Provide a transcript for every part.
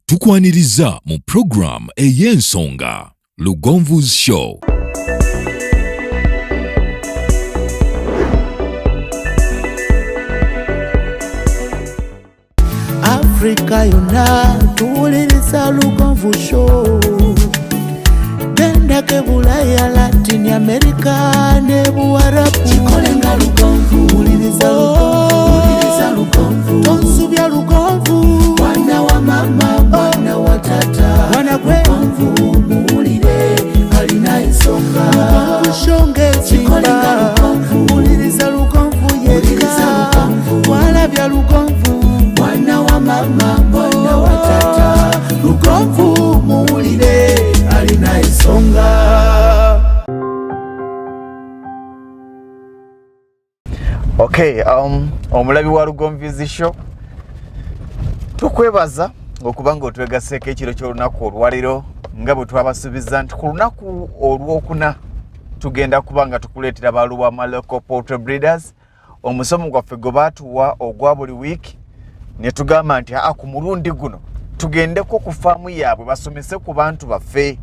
Tukwaniriza mu program ey'ensonga Lugonvu's Show. Africa yona tuwuliriza Lugonvu Show. Benda ke Bulaya, Latin America ne Buarabu. Chikolenga Lugonvu, wuliriza Lugonvu. Tonsubya Lugonvu. Mwana wa mama, mwana wa tata. Mwana Lugonvu, muwulire alina ensonga. Lugonvu shonge chikolenga Lugonvu. Wuliriza Lugonvu yeka. Walabya Lugonvu. Mwana wa mama, mwana wa tata. Lugonvu, muwulire alina ensonga. Okay, omulabi wa Lugonvu's Show. Tukwebaza okubanga otwegaseko ekiro ky'olunaku olwaliro nga bwe twabasuubiza nti ku lunaku olwokuna tugenda kubanga tukuleetera BALUBWAMA local poultry breeders omusomo gwaffe gwe baatuwa ogwa buli wiiki ne tugamba nti ku mulundi guno tugendeko ku faamu yaabwe basomese ku bantu baffe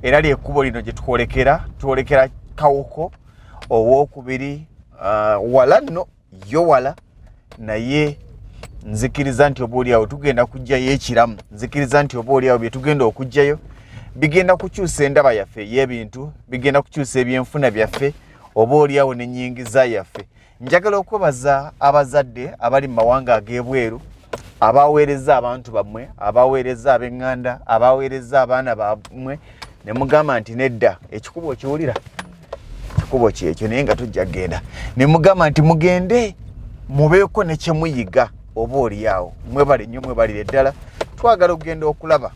era lyekkubo lino gye twolekera kawuko owookubiri wala nno yo wala naye nzikiriza nti oboolyawo tugenda kujjayo ekiramu nzikiriza nti oboolyawo bye tugenda okujjayo bigenda kukyusa endaba yaffe y'ebintu bigenda kukyusa ebyenfuna byaffe oboolyawo n'ennyingiza yaffe. Njagala okwebaza abazadde abali mu mawanga ag'ebweru abaweereza abantu bammwe abaweereza ab'eŋŋanda abaweereza abaana bammwe ne mugamba nti nedda ekikubo kiwulira ekikubo kyekyo naye nga tujja genda ne mugamba nti mugende mubeeko ne kye muyiga oboolyawo mwebale nnyo mwebalire ddala twagala okugenda okulaba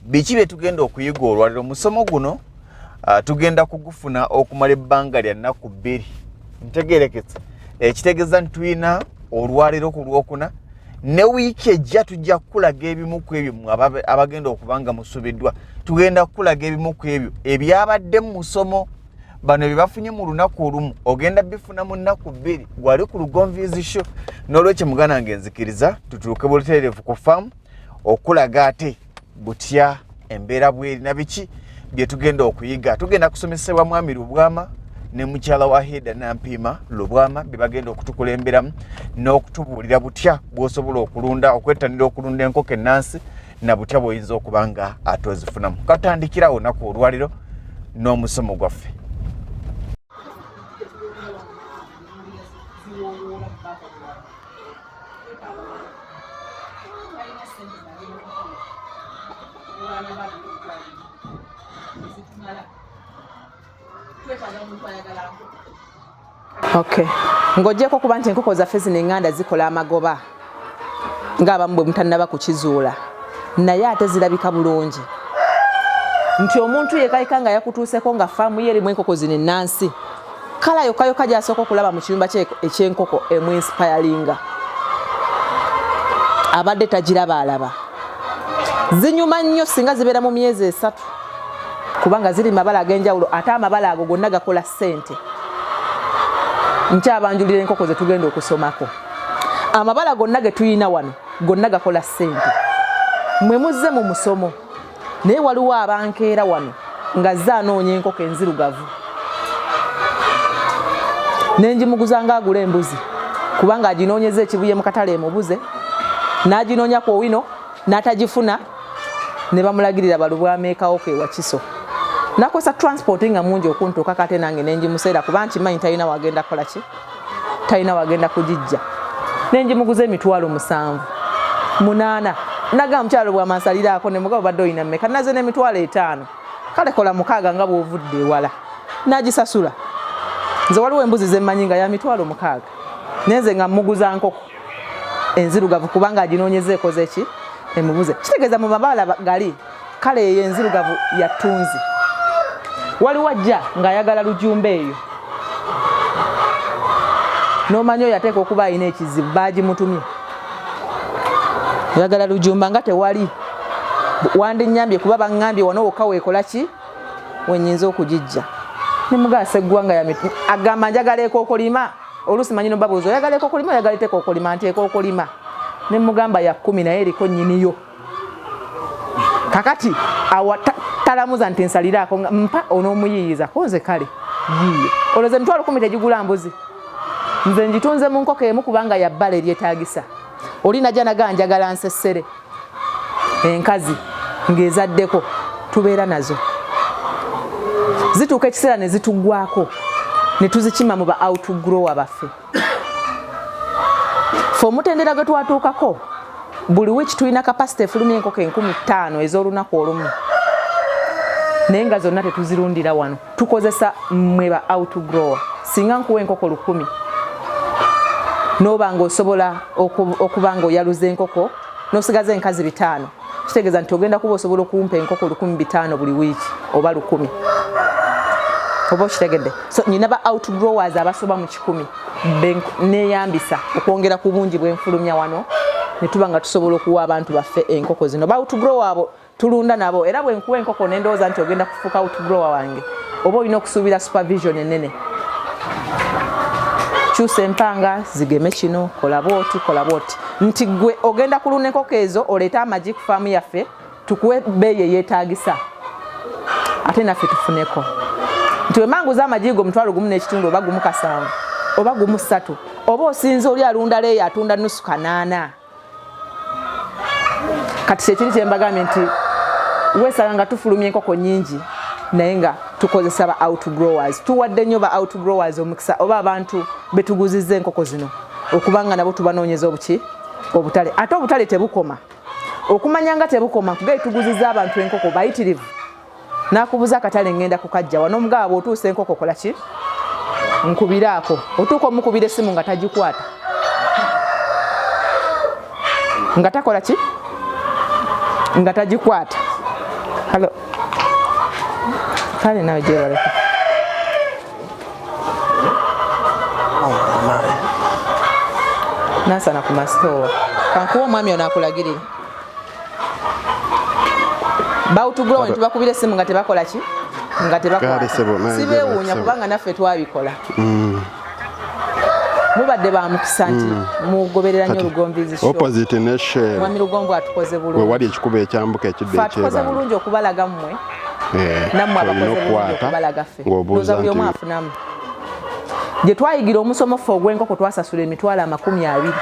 biki bye tugenda okuyiga olwaliro musomo guno tugenda kugufuna okumala ebbanga lya nnaku 2 ntegeereketse ekitegeeza nti tulina olwaliro ku lwokuna ne wiiki ejja tujja kukulaga ebimu ku ebyo abagenda okubanga musubiddwa tugenda kukulaga ebimu ku ebyo ebyabadde mu musomo bano bye bafunye mu lunaku olumu ogenda bifuna mu nnaku 2 gwali ku Lugonvu's Show n'olwekyo mugana ngenzikiriza tutuuke butereevu ku faamu okulaga ate butya embeera bweri na biki bye tugenda okuyiga tugenda kusomesebwa mwami Lubwama ne mukyala wa Heda Nampiima Lubwama bye bagenda okutukulemberamu n'okutubuulira butya bw'osobola okulunda okwettanira okulunda enkoko ennansi na butya bw'oyinza okuba nga ate ozifunamu. Katandikirawo olunaku olwaliro n'omusomo gwaffe. Okay. Ngojeko kuba nti enkoko zaffe zino eŋŋanda zikola amagoba ng'abamu bwe mutannaba kukizuula naye ate zirabika bulungi nti omuntu yekayika nga yakutuuseko nga faamu ye erimu enkoko zino ennansi kala yokayoka gy'asooka okulaba mu kiyumba eky'enkoko emuinsipayalinga abadde tagiraba alaba zinyuma nnyo singa zibeera mu myezi 3 kubanga ziri mabala ag'enjawulo ate amabala ago gonna gakola ssente. Nkyabanjulira enkoko ze tugenda okusomako amabala gonna ge tuyina wano gonna gakola ssente mwe muzze mu musomo naye waliwo abankeera wano nga zaanoonya enkoko enzirugavu nenjimuguza ng'agula embuzi kubanga aginoonyeza ekibuye mu katale emubuze n'aginoonya ku owino n'atagifuna ne bamulagirira BALUBWAMA ekawoko ewa Kiso nakosa transport nga mungi okuntuuka kate nange nenjimuseera kuba nkimanyi talina wagenda kola ki talina wagenda kugijja nenjimuguza emitwalo 7 8 naga mukyalo bwa mansaliraako ne mugabo badde oyina mmeka naze n'emitwalo 5 kale kola 6 nga bw'ovudde ewala nagisasula nze waliwo embuzi zemmanyi nga ya mitwalo 6 nenze nga muguza nkoko enzirugavu kubanga aginoonyeza ekoze ki emubuze kitegeeza mu mabala gali kale eyo enzirugavu yatunzi waliwo ajja ng'ayagala lujumba eyo n'omanyi oyo ateeka okuba alina ekizibu baagimutumye yagala lujumba nga tewali wandinyambye kuba baŋŋambye wano wokka weekola ki wennyinza okugijja ne mugaasa eggwanga agamba njagala ekookolima oluusi manyi nobabuuza oyagala ekookolima oyagala tekookolima nti ekookolima ne mugamba ya 10 naye eriko nnyiniyo kakati awatalamuza nti nsaliraako mpa onoomuyiyiza konze kale yiye oloze emitwalo 10 tegigula mbuzi nze ngitunze mu nkoko emu kubanga ya bbala eryetaagisa oli najja naga njagala nsessere enkazi ng'ezaddeko tubeera nazo zituuka ekiseera ne zituggwako ne tuzikima mu ba outgrower baffe fe omutendera gwe twatuukako buli wiki tulina kapasite efulumya enkoko 15,000 ez'olunaku olumu naye nga zonna tetuzirundira wano tukozesa mmwe ba outgrower singa nkuwa enkoko 1,000 n'oba ng'osobola okuba ng'oyaluza enkoko n'osigaza enkazi 5 kitegeeza nti ogenda kuba osobola okumpa enkoko 1,500 buli wiiki oba 1,000 oba okitegedde so nina ba outgrowers abasoba mu 1,000 neeyambisa okwongera ku bungi bw'enfulumya wano ne tuba nga tusobola okuwa abantu baffe enkoko zino ba outgrower abo tulunda nabo era bwe nkuwa enkoko n'endowooza nti ogenda kufuuka outgrower wange oba olina okusuubira supervision ennene kyusa empanga zigeme kino kola bwoti nti gwe ogenda kulunda enkoko ezo oleeta amagi ku faamu yaffe tukuwe bbeeyi eyeetaagisa ate naffe tufuneko nti wemanguza amagi go 1,500 oba 7 oba 3 oba osinza oli alunda leeyo atunda nusu 8 kati kyekiri kyembagambye nti weesanga nga tufulumya enkoko nyingi naye nga tukozesa ba outgrowers tuwadde nnyo ba outgrowers omukisa oba abantu betuguzizza enkoko zino okubanga nabo tubanoonyeza obutale ate obutale tebukoma okumanya nga tebukoma kugayi tuguzizza abantu enkoko bayitirivu nakubuza akatale ngenda kukajja wano omugaba bw'otuusa enkoko kola ki nkubiraako otuuka omukubira essimu nga tagikwata nga takola ki nga tagikwata halo kale nawe gyebaleka nasana ku masitoowa kankuwa omwami ono akulagirira bawutugrowa ne tubakubira essimu nga tebakola ki nga tebakola sibeewuunya kubanga naffe twabikola mubadde bamukisa nti mugoberera nnyo Lugonvizi show opposite ne share mwami Lugonvu atukoze bulungi we wali ekikuba ekyambuka ekidde ekyeba atukoze bulungi okubalaga mmwe nammwe abakoze bulungi okubalaga ffe looza buli omu afunamu gye twayigira omusomofu ogw'enkoko twasasula emitwalo 20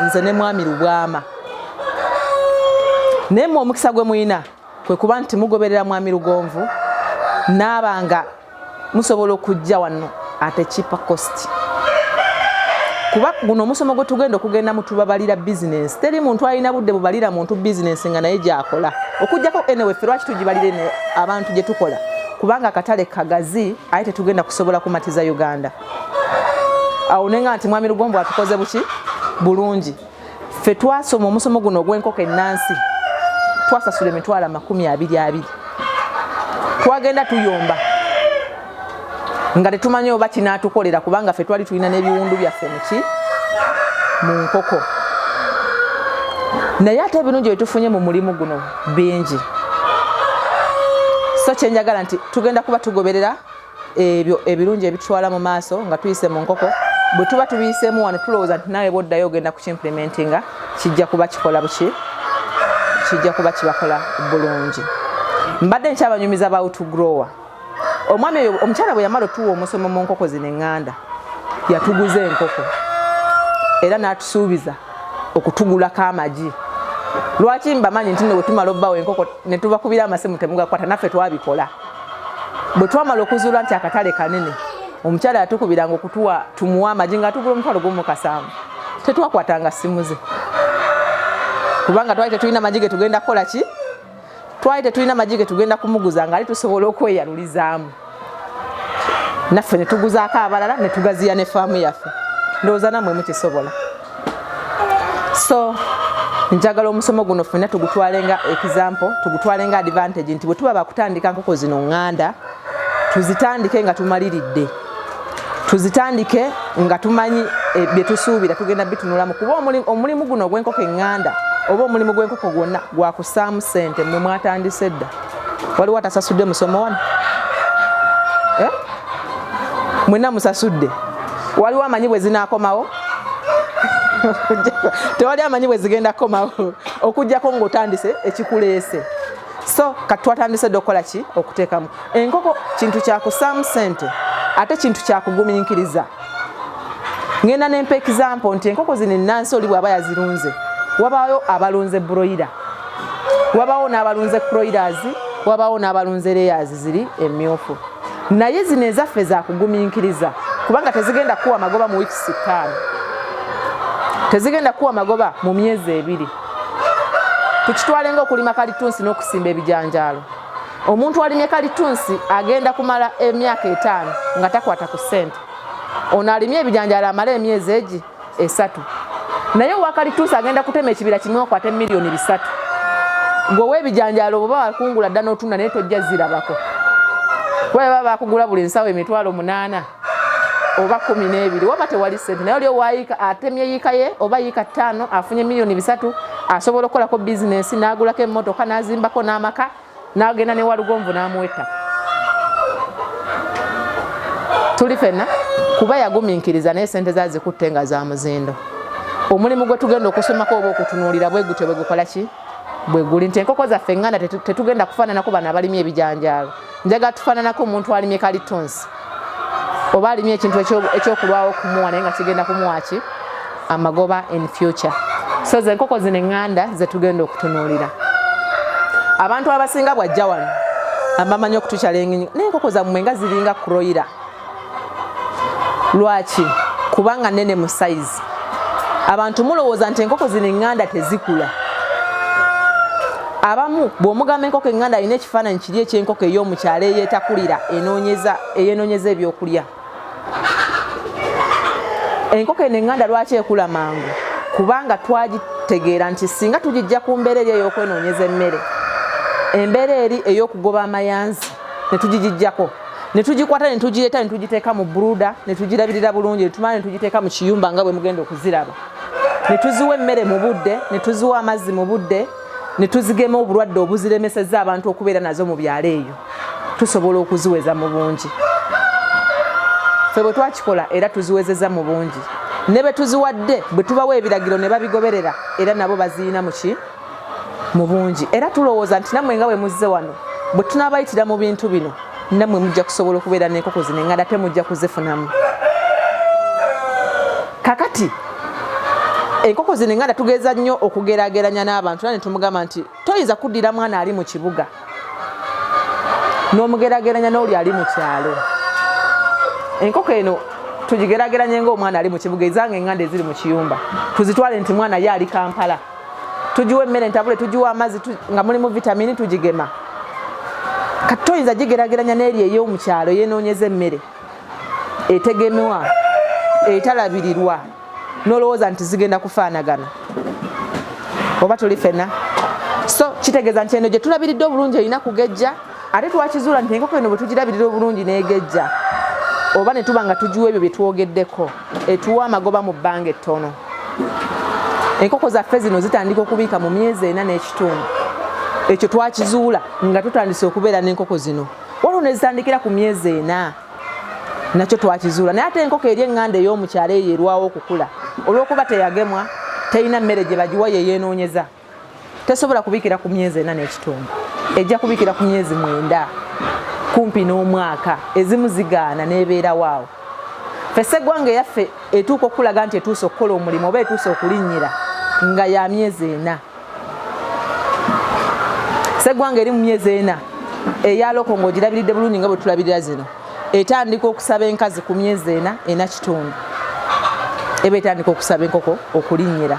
nze ne mwami Lubwama naye mmwe omukisa gwe muyina kwe kuba nti mugoberera mwami Lugonvu n'abanga musobola okujja wano ate cheaper cost kuba guno omusomo gwe tugenda okugenda mu tubabalira business teri muntu alina budde bubalira muntu business nga naye gyakola okujjako enewe ffe lwaki tugibalire abantu gye tukola kubanga akatale kagazi aye tetugenda kusobola kumatiza Uganda awo nenga nti mwami Lugonvu atukoze buki bulungi ffe twasoma omusomo guno ogw'enkoko ennansi twasasula emitwalo 20 twagenda tuyomba nga tetumanyi oba kinaatukolera kubanga ffe twali tulina n'ebiwundu byaffe mu nkoko naye ate ebirungi byetufunye mu mulimu guno bingi so kyenjagala nti tugenda kuba tugoberera ebyo ebirungi ebitwala mu maaso nga tuyise mu nkoko bwe tuba tubiyiseemu wano tulowooza nti nawe bwoddayo ogenda kukimplementinga kijja kuba kikola buki kijja kuba kibakola bulungi mbadde nkyabanyumiza ba outgrower omwami oyo omukyala bwe yamala otuwa omusomo mu nkoko zino eŋŋanda yatuguza enkoko era n'atusuubiza okutugulako amagi lwaki mbamanyi nti bwe tumala obbawo enkoko ne tubakubira amasimu temugakwata naffe twabikola bwe twamala okuzuula nti akatale kanene omukyala yatukubiranga okutuwa tumuwa amagi nga atugula omutwalo gw'omu7 tetwakwatanga simu ze kubanga twali tetulina amagi ge tugenda kukola ki twali tetulina amagi ge tugenda kumuguza nga ali tusobola okweyalulizaamu naffe ne tuguzaako abalala ne tugaziya ne faamu yaffe ndowooza nammwe mukisobola so njagala omusomo guno ffenna tugutwalenga example tugutwalenga advantage nti bwe tuba bakutandika nkoko zino ŋŋanda tuzitandike nga tumaliridde tuzitandike nga tumanyi bye tusuubira tugenda bitunulamu kuba omulimu guno ogw'enkoko eŋŋanda oba omulimu gw'enkoko gwonna gwakusaamu ssente mmwe mwatandise dda waliwo atasasudde musomo wano mwenna musasudde waliwo amanyi bwe zinaakomawo tewali amanyi bwe zigenda kukomawo okujjako ng'otandise ekikuleese So katwatandise dokola ki okuteekamu enkoko kintu kya kusaamu ssente ate kintu kya kugumiikiriza. Ngenda nempa example nti enkoko zino ennansi oli bw'aba yazirunze wabaayo abalunze broiler, wabaawo n'abalunze croilers, wabaawo n'abalunze layers ziri emmyufu. Naye zino ezaffe za kugumiikiriza kubanga tezigenda kuwa magoba mu weeks 5, tezigenda kuwa magoba mu myezi 2. Tukitwalenga okulima kalitunsi n'okusimba ebijanjaalo. Omuntu alimye kalitunsi agenda kumala emyaka 5 nga takwata ku ssente. Ono alimye ebijanjaalo amala emyezi 3. Naye owa kalitunsi agenda kutema ekibira kimu okwate miliyoni 3. Gwe ebijanjaalo bwe bakungula dda n'otunda naye tojja zirabako. Bwe baba bakugula buli nsawo emitwalo 8 oba 12 waba tewali ssente. Naye oli owaayika atemye yiika ye oba yiika 5 afunye miliyoni 3 asobola okukolako bizinesi n'agulako emmotoka n'azimbako n'amaka n'agenda ne Walugonvu n'amuwetta. Tuli fenna kuba yagumiikiriza naye ssente zazikutte nga za muzindo. Omulimu gwe tugenda okusomako oba okutunuulira bwe gutyo bwe gukola ki bwe guli nti enkoko zaffe enganda tetugenda kufaananako bano abalimye ebijanjaalo. Njaga tufaananako omuntu alimye kalitunsi oba alimye ekintu ekyokulwawo okumuwa naye nga kigenda kumuwa ki amagoba in future. So ze enkoko zino enganda ze tugenda okutunuulira. Abantu abasinga bwajja wano abamanyi okutukyalenga n'enkoko zammwe nga ziringa croiler. Lwaki? Kubanga nnene mu size. Abantu mulowooza nti enkoko zino enganda tezikula. Abamu bw'omugamba enkoko enganda alina ekifaananyi kiri eky'enkoko ey'omukyalo eyeetakulira eyenoonyeza ebyokulya. Enkoko eno enganda lwaki ekula mangu? Kubanga twagitegeera nti singa tugijja ku mbeera eri ey'okwenoonyeza emmere, embeera eri ey'okugoba amayanzi ne tugigijjako, ne tugikwata ne tugireeta ne tugiteeka mu brooder ne tugirabirira bulungi ne tumala ne tugiteeka mu kiyumba nga bwe mugenda okuziraba, ne tuziwa emmere mu budde, ne tuziwa amazzi mu budde, ne tuzigema obulwadde obuziremesezza abantu okubeera nazo mu byalo eyo, tusobola okuziweza mu bungi. Ffe bwe twakikola era tuziwezezza mu bungi. Ne be tuziwadde bwe tubawa ebiragiro ne babigoberera era nabo baziyina mu bungi. Era tulowooza nti nammwe nga bwe muzze wano bwe tunaabayitira mu bintu bino nammwe mujja kusobola okubeera n'enkoko zino enganda temujja kuzifunamu. Kakati enkoko zino enganda tugeza nnyo okugeraageranya n'abantu era ne tumugamba nti toyinza kuddira mwana ali mu kibuga n'omugeraageranya n'oli ali mu kyalo. Enkoko eno tugigeraageranye ng'omwana ali mu kibuga ezange enganda eziri mu kiyumba tuzitwale nti mwana ye ali Kampala, tugiwa emmere ntabule, tugiwa amazzi nga mulimu vitamini tugigema. Kati toyinza gigeraageranya n'eri ey'omukyalo yeenoonyeza emmere etegemewa etalabirirwa n'olowooza nti zigenda kufaanagana. Oba tuli fenna? So kitegeeza nti eno gye tulabiridde obulungi erina kugejja ate twakizuula nti enkoko eno bwe tugirabirira obulungi n'egejja oba ne tuba nga tugiwa ebyo bye twogeddeko etuwa amagoba mu bbanga ettono. Enkoko zaffe zino zitandika okubiika mu myezi 4 n'ekitundu. Ekyo twakizuula nga tutandise okubeera n'enkoko zino. Waliwo ne zitandikira ku myezi 4 nakyo twakizuula. Naye ate enkoko eri enganda ey'omukyalo eyo erwawo okukula olw'okuba teyagemwa, terina mmere gye bagiwa yeyeenoonyeza, tesobola kubiikira ku myezi 4 n'ekitundu. Ejja kubiikira ku myezi 9 kumpi n'omwaka, ezimu zigaana n'ebeerawo awo. Ffe sseggwanga eyaffe etuuka okulaga nti etuuse okukola omulimu oba etuuse okulinnyira nga ya myezi 4. Sseggwanga eri mu myezi 4 eyaloko ng'ogirabiridde bulungi nga bwe tulabirira zino etandika okusaba enkazi ku myezi 4 kitundu. Eba etandika okusaba enkoko okulinnyira.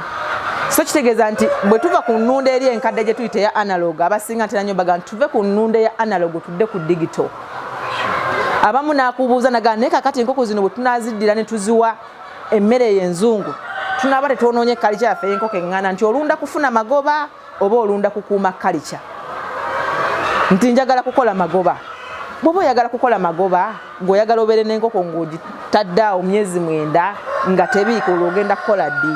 So kitegeeza nti bwe tuva ku nnunda eri enkadde gye tuyita eya analog, abasinga ntera nnyo baga nti tuve ku nnunda ya analog tudde ku digital. Abamu n'akubuuza naga naye kakati enkoko zino bwe tunaaziddira ne tuziwa emmere ey'enzungu tunaaba tetwonoonye kalica yaffe y'enkoko eŋŋanda nti olunda kufuna magoba oba olunda kukuuma kalica. Nti njagala kukola magoba. Bw'oba oyagala kukola magoba ng'oyagala obeere n'enkoko ng'ogitadde awo myezi 9 nga tebiika olw'ogenda kukola ddi.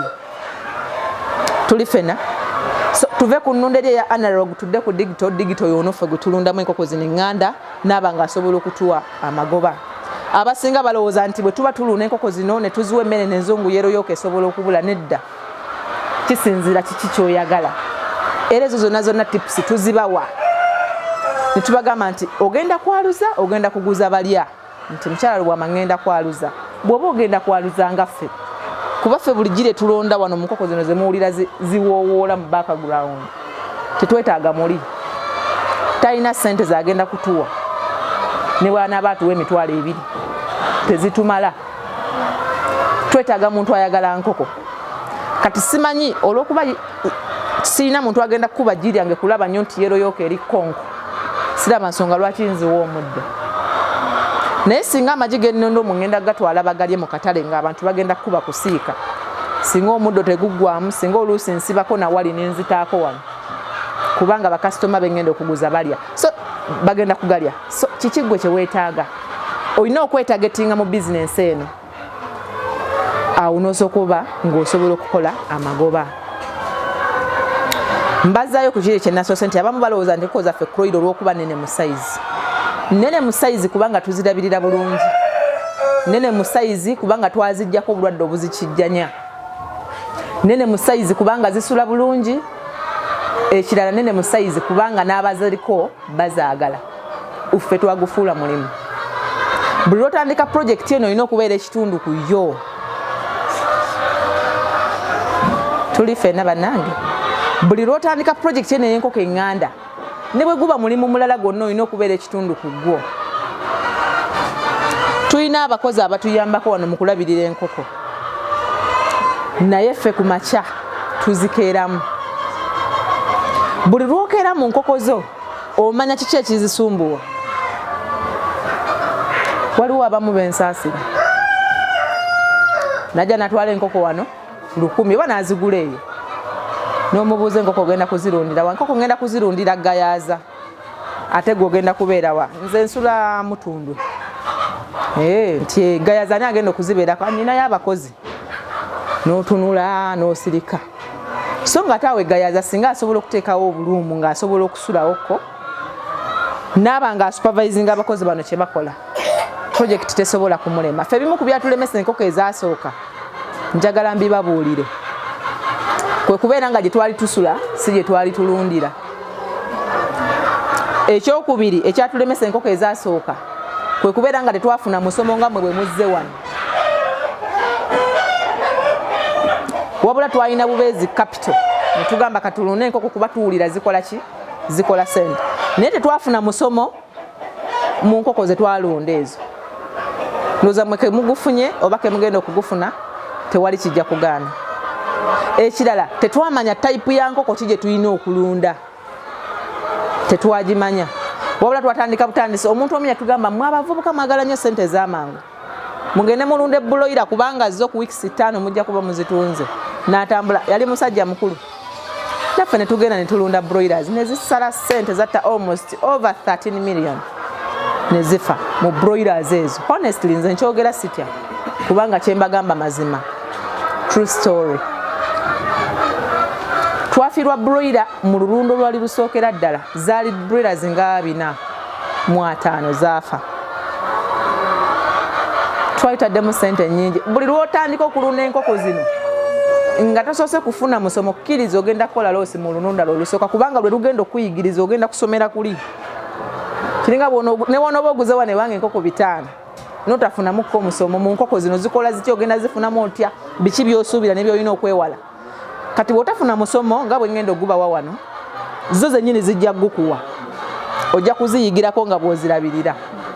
Tuli fena. So, tuve ku nnunda eri eya analog tudde ku digital. Digital yono ffe gwe tulundamu enkoko zino eŋŋanda n'aba ng'asobola okutuwa amagoba. Abasinga balowooza nti bwe tuba tulunda enkoko zino ne tuziwa emmere n'enzungu yeeroyooka esobola okubula. Nedda, kisinziira kiki ky'oyagala. Era ezo zonna tips tuzibawa ne tubagamba nti ogenda kwaluza ogenda kuguza balya nti mukyala Lubwama ngenda kwaluza bw'oba ogenda kwaluza ngaffe kuba ffe buli gire tulonda wano mu nkoko zino ze muwulira ziwoowoola mu background tetwetaaga muli talina ssente zagenda kutuwa ne bw'anaaba atuwa emitwalo 2 tezitumala twetaaga muntu ayagala nkoko kati simanyi olw'okuba sirina muntu agenda kukuba giri yange kulaba nnyo nti yeroyooka eri konko siraba nsonga lwaki nziwa omuddo naye singa amagi gennondo mugenda gatwala bagalye mu katale ng'abantu bagenda kukuba kusiika singa omuddo teguggwamu singa oluusi nsibako nawali nenzitaako wano kubanga bakasitoma bengenda okuguza balya so bagenda kugalya so kiki gwe kye weetaaga olina okwetagetinga mu bizinensi eno awo n'osooka ng'osobola okukola amagoba mbazaayo ku kiri kye nasoose nti abamu balowooza nti enko zaffe kroid olw'okuba nene mu sayizi nene mu sayizi kubanga tuzirabirira bulungi nene mu sayizi kubanga twazijjako obulwadde obuzikijjanya nene mu sayizi kubanga zisula bulungi ekirala nene mu sayizi kubanga n'abazaliko bazaagala uffe twagufuula mulimu buli lwotandika projekiti eno olina okubeera ekitundu ku yo tuli ffenna bannange buli lwotandika projekiti eno ey'enkoko eŋŋanda ne bwe guba mulimu mulala gwonna olina okubeera ekitundu ku gwo tulina abakozi abatuyambako wano mu kulabirira enkoko naye ffe ku makya tuzikeeramu buli lwokeera mu nkoko zo omanya kiki ekizisumbuwa waliwo abamu bensaasira najja natwala enkoko wano 1000 oba nazigula eyo n'omubuuza enkoko ogenda kuzirundira wa enkoko ngenda kuzirundira gayaaza ate gwe ogenda kubeera wa nze nsula mutundwe nti gayaaza ani agenda okuzibeerako ninayo abakozi n'otunula n'osirika so nga taawe gayaaza singa asobola okuteekawo obuluumu ng'asobola okusulawoko naaba nga supervisinga abakozi bano kye bakola projekiti tesobola kumulema ffe ebimu ku byatulemesa enkoko ezaasooka njagala mbibabuulire kwe kubeera nga gye twali tusula si gye twali tulundira ekyokubiri ekyatulemesa enkoko ezaasooka kwe kubeera nga tetwafuna musomo nga mwe bwe muzze wano wabula twalina bubeezi capital netugamba katulunde enkoko kuba tuwulira zikola ki zikola sente naye tetwafuna musomo mu nkoko ze twalunda ezo ndowooza mwe kemugufunye oba kemugenda okugufuna tewali kijja kugaana ekirala tetwamanya tayipu ya nkoko ki gye tulina okulunda tetwagimanya wabula twatandika butandisi omuntu omu yatugamba mwe abavubuka mwagala nnyo sente ez'amangu mugende mulunde buloira kubanga zo ku weeks 5 mujja kuba muzitunze n'atambula yali musajja mukulu naffe ne tugenda ne tulunda broilers ne zisala sente zatta almost over 13 million ne zifa mu broilers ezo honestly nze nkyogera sitya kubanga kyembagamba mazima true story twafirwa broiler mu lulundo lwali lusookera ddala zaali broilers nga 405 zaafa twayitaddemu sente nnyingi buli lwotandika okulunda enkoko zino nga tosoose kufuna musomo kkiriza ogenda kukola loosi mu lununda lwolusooka kubanga lwe lugenda okuyigiriza ogenda kusomera kuli kiringa ne wonooba oguzewa ne banga enkoko 5 notafunamukko musomo mu nkoko zino zikola zitya ogenda zifunamu otya biki byosuubira ne byolina okwewala kati bw'otafuna musomo nga bwe ngenda ogubawa wano zo zennyini zijja gukuwa ojja kuziyigirako nga bw'ozirabirira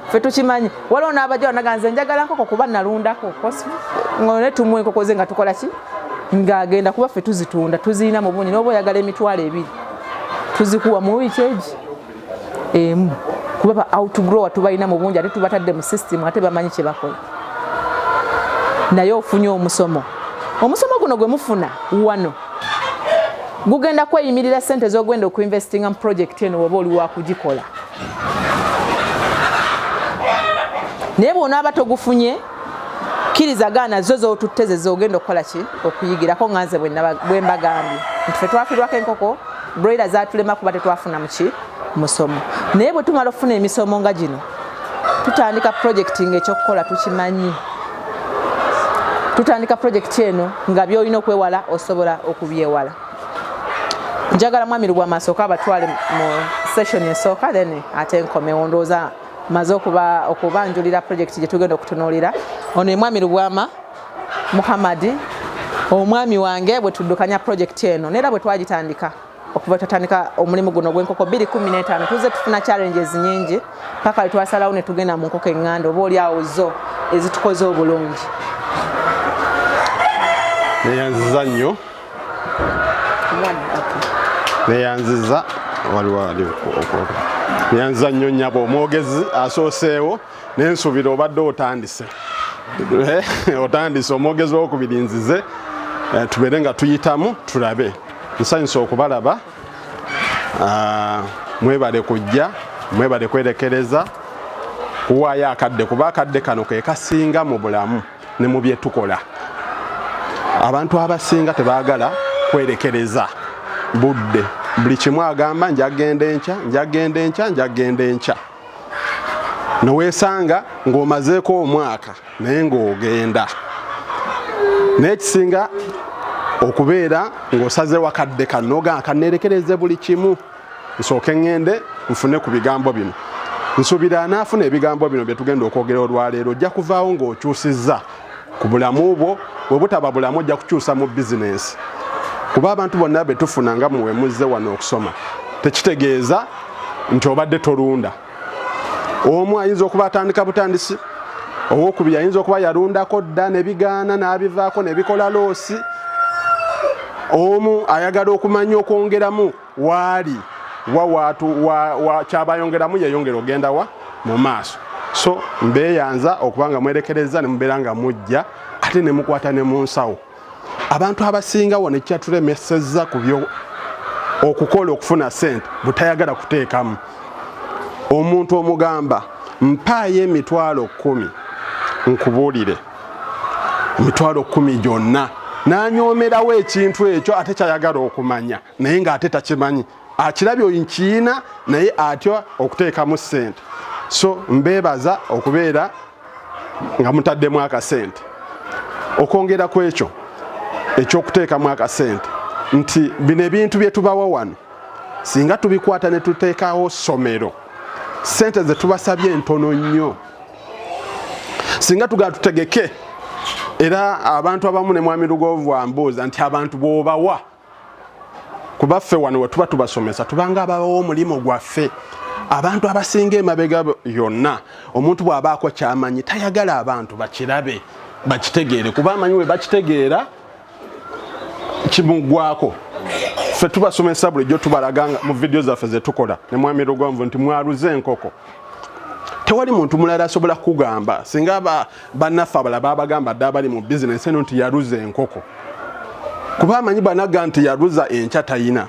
ffe tukimanyi waliwo n'abajja wanaga nze njagala nkoko kuba nalundako ne tumuwa enkoko ze nga tukola ki ng'agenda kuba ffe tuzitunda tuziyina mu bungi n'oba oyagala emitwalo 2 tuzikuwa mu wiiki egi emu kuba outgrower tubalina mu bungi ate tubatadde mu system ate bamanyi kye bakola naye ofunye omusomo guno gwe mufuna wano gugenda kweyimirira sente z'ogenda okuinvestinga mu project eno oba oli wakugikola naye bw'onaaba togufunye kirizagaana zo z'otutte z'ogenda okukola ki okuyigirako nga nze bwe mbagambye nti ffe twafirwako enkoko broiler zaatulema kuba tetwafuna muki musomo naye bwe tumala okufuna emisomo nga gino tutandika projekiti ng'ekyokukola tukimanyi tutandika projekiti eno nga byolina okwewala osobola okubyewala njagala mwami Lubwama asooka abatwale mu session esooka then ate nkomewo ndowooza maze okubanjulira project gye tugenda okutunuulira. Ono ye mwami Lubwama Muhammad, omwami wange bwe tuddukanya project eno neera bwe twagitandika okuva tutandika omulimu guno gw'enkoko 2015 tuze tufuna challenges nyingi paka twasalawo ne tugenda mu nkoko eŋŋanda oba oli awo zo ezitukoze obulungi. Neyanziza nnyo neyanziza neyanziza nnyo nnyabo omwogezi asooseewo n'ensuubira obadde otandise otandise omwogezi w'okubiri nzize tubeere nga tuyitamu tulabe. Nsanyusa okubalaba, mwebale kujja, mwebale kwerekereza, kuwaayo akadde kuba akadde kano ke kasinga mu bulamu ne mu bye tukola. Abantu abasinga tebaagala kwerekereza budde, buli kimu agamba njagenda enkya njagenda enkya njagenda enkya, noweesanga ng'omazeeko omwaka naye ng'ogenda. N'ekisinga okubeera ng'osazeewo akadde kano kaneerekereze buli kimu, nsooke ngende nfune ku bigambo bino. Nsuubira anaafuna ebigambo bino bye tugenda okwogera olwaleero ojja kuvaawo ng'okyusizza ku bulamu bwo, bwe butaba bulamu ojja kukyusa mu bizinensi. Kuba abantu bonna be tufuna nga muwe muzze wano okusoma tekitegeeza nti obadde tolunda. Omu ayinza okuba atandika butandisi, owokubiri ayinza okuba yalundako dda ne bigaana n'abivaako ne bikola loosi. Omu ayagala okumanya okwongeramu waali kyabayongeramu yeyongera ogenda wa mu maaso. So mbeeyanza okuba nga mwerekereza ne mubeera nga mujja ate ne mukwata ne mu nsawo. Abantu abasinga wano ekyatulemesezza ku byo okukola okufuna ssente butayagala kuteekamu. Omuntu omugamba mpaayo emitwalo 10 nkubuulire, emitwalo 10 gyonna, n'anyoomerawo ekintu ekyo ate kyayagala okumanya naye ng'ate takimanyi, akirabye oyo nkiyina naye atya okuteekamu ssente. So mbeebaza okubeera nga mutaddemu akasente. Okwongera ku ekyo ekyokuteekamu akasente nti bino ebintu bye tubawa wano singa tubikwata ne tuteekawo ssomero, ssente ze tubasabye ntono nnyo. Singa tugala tutegeke, era abantu abamu ne mwami Lugonvu ambuuza nti abantu bw'obawa, kuba ffe wano we tuba tubasomesa tubanga ababawo omulimu gwaffe. Abantu abasinga emabega yonna omuntu bw'abaako kyamanyi tayagala abantu bakirabe bakitegeere, kuba amanyi we bakitegeera kimuggwako. Ffe tubasomesa bulijjo tubalaganga mu vidiyo zaffe ze tukola ne mwami Lugonvu nti mwaluze enkoko. Tewali muntu mulala asobola kugamba singa bannaffe abalala babagamba dda abali mu bizinensi eno nti yaluze enkoko, kuba amanyi banaga nti yaluza enkya tayina.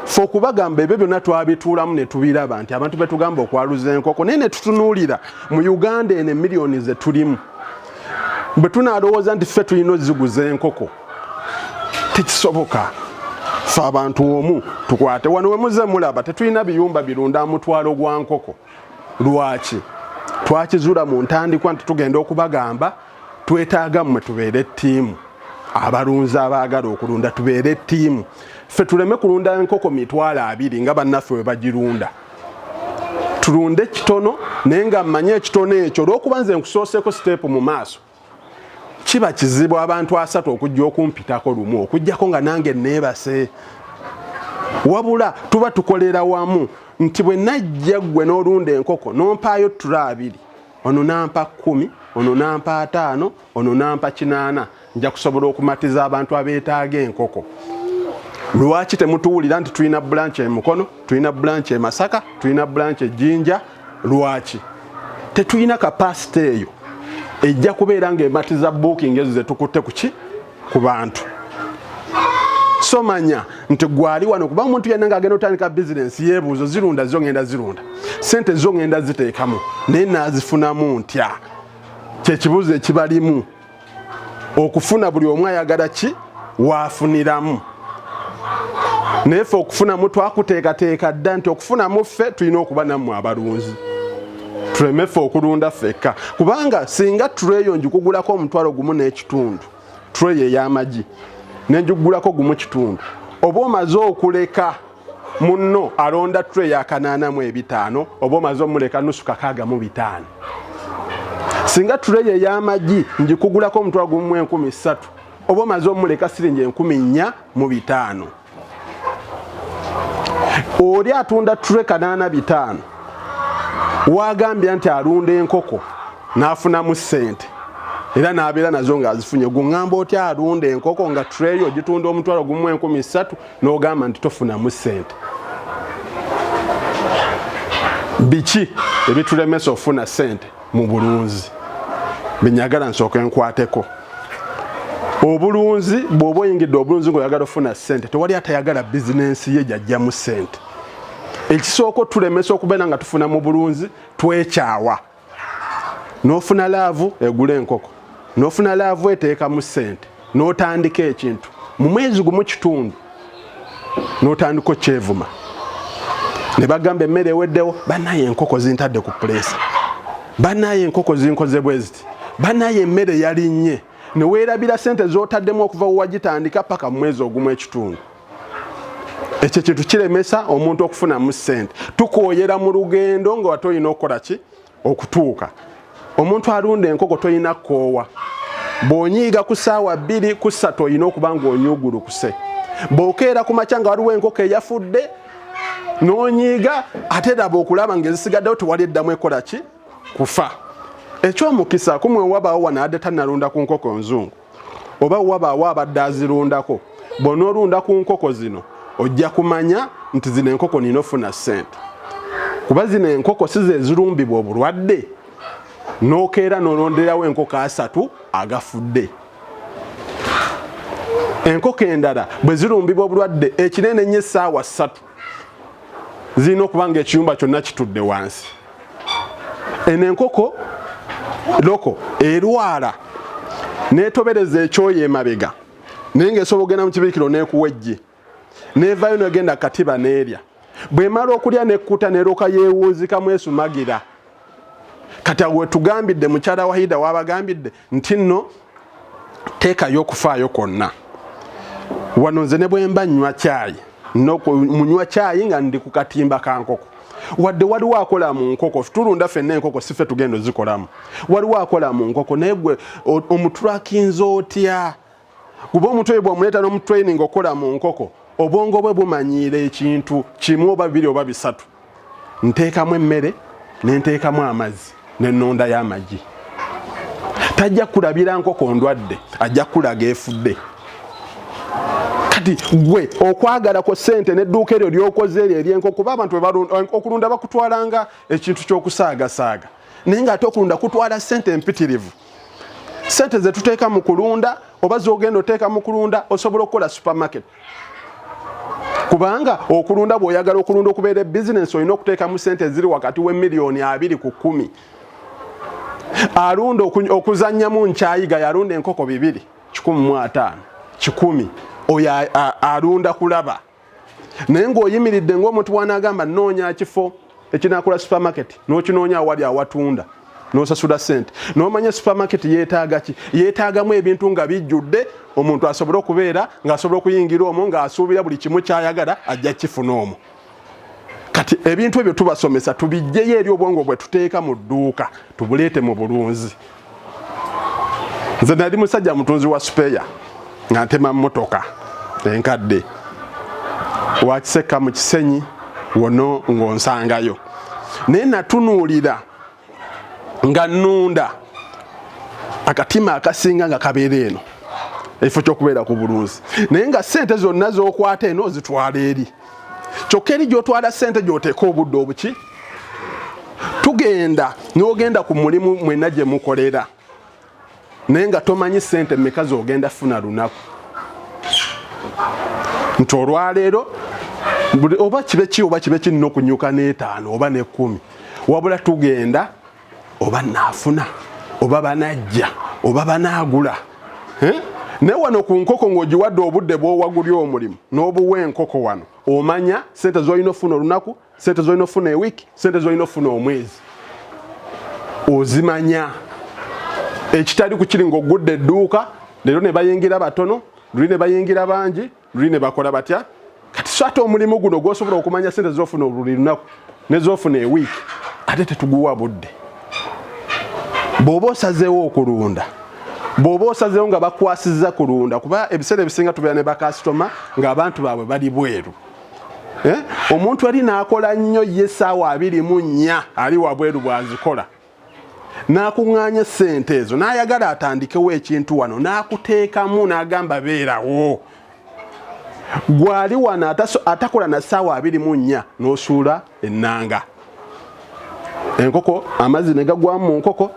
Ffe okubagamba ebyo byonna twabituulamu ne tubiraba nti abantu betugamba okwaluza enkoko naye ne tutunuulira mu Uganda eno emiliyoni ze tulimu. Bwe tunaalowooza nti ffe tulina oziguza enkoko tekisoboka. Ffe abantu omu tukwate wano we muze mulaba tetulina biyumba birunda mutwalo gwa nkoko. Lwaki? Twakizuula mu ntandikwa nti tugenda okubagamba twetaaga mmwe tubeere ttiimu. Abalunzi abaagala okulunda tubeere ttiimu. Ffe tuleme kulunda enkoko 20 nga bannaffe we bagirunda. Tulunde kitono naye nga mmanye ekitono ekyo olw'okuba nze nkusooseeko siteepu mu maaso. Kiba kizibu abantu 3 okujja okumpitako lumu okujjako nga nange neebase. Wabula tuba tukolera wamu nti bwe najja gwe n'olunda enkoko n'ompaayo ttula 2, ono nampa 10, ono nampa 5, ono nampa 8, nja kusobola okumatiza abantu abeetaaga enkoko. Lwaki temutuwulira nti tulina branch e Mukono, tulina branch e Masaka, tulina branch e Jinja? Lwaki? Tetulina capacity eyo ejja kubeera ng'ematiza booking ezo ze tukutte ku bantu. So manya nti gwali wano kuba omuntu yenna ng'agenda otandika bizinensi yeebuuzo zirunda zongenda zirunda, ssente zongenda ziteekamu naye naazifunamu ntya? Kyekibuuzo ekibalimu. Okufuna buli omu ayagala ki waafuniramu. Naye ffe okufunamu twakuteekateeka dda nti okufunamu ffe tulina okuba nammwe abalunzi. Tuleme ffe okulunda ffekka, kubanga singa tuleeyo njikugulako omutwalo gumu n'ekitundu, tuleeyo ey'amagi nenjigulako gumu kitundu, oba omaze okuleka munno alonda tray ya 8.5 oba omaze omuleka nusu 65. Singa tray ey'amagi njikugulako omutwalo gumu 13,000 oba omaze omuleka siringi 4,500. Oli atunda tray 8.5 wagambye nti alunda enkoko n'afunamu ssente era n'abeera nazo ng'azifunye. Gungamba otya alunda enkoko nga tray ogitunda omutwalo gumu 13,000 n'ogamba nti tofunamu ssente? Biki ebitulemesa ofuna ssente mu bulunzi? Binyagala nsooka enkwateko. Obulunzi bw'oba oyingidde obulunzi ng'oyagala ofuna ssente, tewali atayagala bizinensi ye gyajjamu ssente. Ekisooka otulemesa okubeera nga tufuna mu bulunzi twekyawa. N'ofuna laavu egula enkoko, n'ofuna laavu eteeka mu ssente, n'otandika ekintu mu mwezi gumu kitundu n'otandika okyevuma. Ne bagamba emmere eweddewo, bannaye enkoko zintadde ku puleesa, bannaye enkoko zinkoze bwe ziti, bannaye emmere yalinnye. Ne weerabira ssente z'otaddemu okuva wagitandika paka mu mwezi ogumu ekitundu. Ekyo kintu kiremesa omuntu okufunamu ssente. Tukooyera mu lugendo nga toyina okukola ki? Okutuuka. Omuntu alunda enkoko toyina kkoowa. Bw'onyiiga ku ssaawa 2 ku 3 oyina okuba ng'onyugulukuse. Bw'okeera ku makya nga waliwo enkoko eyafudde n'onyiiga ate daba okulaba ng'ezisigaddewo tewali eddamu ekola ki? Kufa. Ekyomukisa kumwe wabaawo wanaadde tannalunda ku nkoko nzungu oba wabaawo abadde azirundako. Bw'onoolunda ku nkoko zino ojja kumanya nti zino enkoko nina ofuna ssente. Kuba zino enkoko si ze zirumbibwa obulwadde n'okeera n'olonderawo enkoko 3 agafudde. Enkoko endala bwe zirumbibwa obulwadde ekinene nnyo essaawa 3 zirina okuba ng'ekiyumba kyonna kitudde wansi. Eno enkoko loko erwala n'etobereza ekyoyo emabega naye ng'esobola ogenda mu kibiikiro n'ekuwa eggi n'evaayo n'egenda katiba n'erya. Bw'emala okulya n'ekkuta n'eroka yeewuuzikamu esumagira. Kati awo tugambidde mukyala wa Hida wabagambidde nti nno teekayo okufaayo kwonna. Wano nze ne bwe mba nnywa caayi munywa caayi nga ndi ku katimba ka nkoko. Wadde waliwo akola mu nkoko, tulunda ffenna enkoko si ffe tugenda ozikolamu. Waliwo akola mu nkoko naye gwe omutulakinza otya? Kuba omuntu oyo bw'omuleeta n'omutraining okola mu nkoko, obwongo bwe bumanyiira ekintu kimu oba 2 oba 3. Nteekamu emmere ne nteekamu amazzi ne nnonda y'amagi. Tajja kulabira nkoko ndwadde, ajja kulaga efudde. Kati gwe okwagala ko ssente n'edduuka eryo ly'okoze eryo ery'enkoko, kuba abantu okulunda bakutwalanga ekintu ky'okusaagasaaga. Naye ng'ate okulunda kutwala ssente empitirivu. Ssente ze tuteeka mu kulunda oba z'ogenda oteeka mu kulunda osobola okukola supermarket. Kubanga okulunda bw'oyagala okulunda okubeera bizinensi olina okuteekamu ssente ziri wakati w'emiliyoni 2 ku 10. Alunda okuzannyamu nkyayiga yalunda enkoko 2, 150, 10. Oyo alunda kulaba. Naye ng'oyimiridde ng'omuntu w'anaagamba nnoonya kifo ekinaakola supermarket n'okinoonya awali awatunda n'osasula ssente. N'omanya supermarket yeetaaga ki? Yeetaagamu ebintu nga bijjudde omuntu asobole okubeera ng'asobola okuyingira omwo ng'asuubira buli kimu ky'ayagala ajja kifuna omwo. Kati ebintu ebyo tubasomesa tubijjeyo eri obwongo bwe tuteeka mu dduuka tubuleete mu bulunzi. Nze nali musajja mutunzi wa speya nga ntema mmotoka enkadde wakiseka mu Kisenyi wono ng'onsangayo. Naye natunuulira nga nnunda akatima akasinga nga kabeera eno ekifo ky'okubeera ku bulunzi. Naye nga ssente zonna z'okwata eno zitwala eri. Kyokka eri gy'otwala ssente gy'oteeka obudde obuki? Tugenda n'ogenda ku mulimu mwenna gye mukolera naye nga tomanyi ssente mmeka z'ogenda funa lunaku. Nti olwaleero oba kibe ki oba kibe kirina okunyuka n'5 oba n'10 wabula tugenda oba naafuna oba banajja oba banaagula. Naye wano ku nkoko ng'ogiwadde obudde bw'owagulya omulimu n'obuwa enkoko wano omanya ssente z'olina ofuna olunaku, ssente z'olina ofuna ewiiki, ssente z'olina ofuna omwezi. Ozimanya. Ekitali ku kiri ng'ogudde edduuka leero ne bayingira batono luli ne bayingira bangi luline bakola batya kati so ate omulimu guno gwosobola okumanya sente zofuna oluli lunaku ne zofuna ewiiki ate tetuguwa budde bw'oba osazeewo okulunda bw'oba osazeewo nga bakwasizza kulunda kuba ebiseera ebisinga tubeera ne bakasitoma ng'abantu baabwe bali bweru omuntu ali n'akola nnyo ye essaawa 24 ali wabweru bw'azikola n'akuŋŋaanya ssente ezo n'ayagala atandikewo ekintu wano n'akuteekamu n'agamba beerawo gwali wano atakola na ssaawa 24 n'osuula ennanga enkoko amazzi ne gagwamu mu nkoko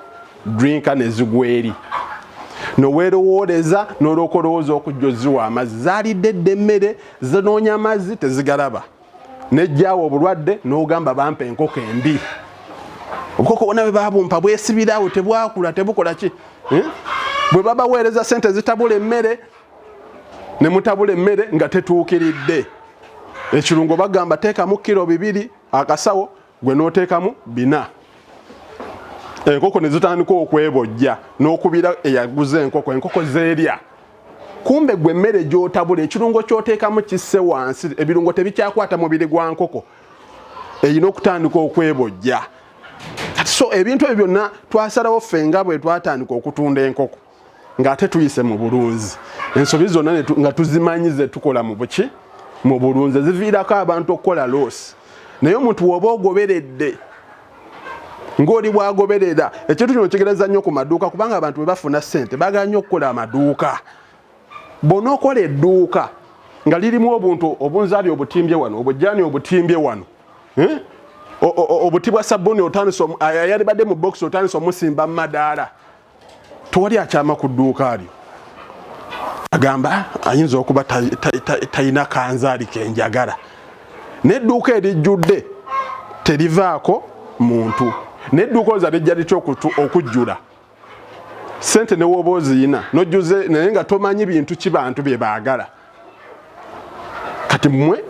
drinka ne zigweri noweerowooleza n'olwoka olowooza okujja oziwa amazzi zaalidde dde emmere zinoonya amazzi tezigalaba nejjaawo obulwadde n'ogamba bampa enkoko embi obukoko bwonna bwe babumpa bwesibirawo tebwakula tebukola ki bwe babaweereza sente zitabula emmere ne mutabula emmere nga tetuukiridde ekirungo bagamba teekamu kilo 2 akasawo gwe n'oteekamu 4 enkoko ne zitandika okwebojja n'okubira eyaguze enkoko zeerya kumbe gwe emmere gy'otabula ekirungo ky'oteekamu kisse wansi ebirungo tebikyakwata mubiri gwa nkoko erina okutandika okwebojja so ebintu ebyo byonna twasalawo ffe nga bwe twatandika okutunda enkoko ng'ate tuyise mu bulunzi ensobi zonna nga tuzimanyize tukola mu buki mu bulunzi ziviirako abantu okukola loosi naye omuntu w'oba ogoberedde ng'oli bwagoberera ekintu kino kitegeereza nnyo ku maduuka kubanga abantu bwe bafuna ssente baagala nnyo okukola amaduuka bonna okola edduuka nga lirimu obuntu obunzaali obutimbye wano obujjaani obutimbye wano obuti bwa sabbuuni yali badde mu bokisi otandise omusimba mu madaala tewali akyama ku dduuka alyo agamba ayinza okuba talina kanzaali kenjagala n'edduuka erijjudde terivaako muntu n'edduuka oza lijja litya okujjula sente ne wooba oziyina nojjuze naye nga tomanyi bintu ki bantu bye baagala kati mmwe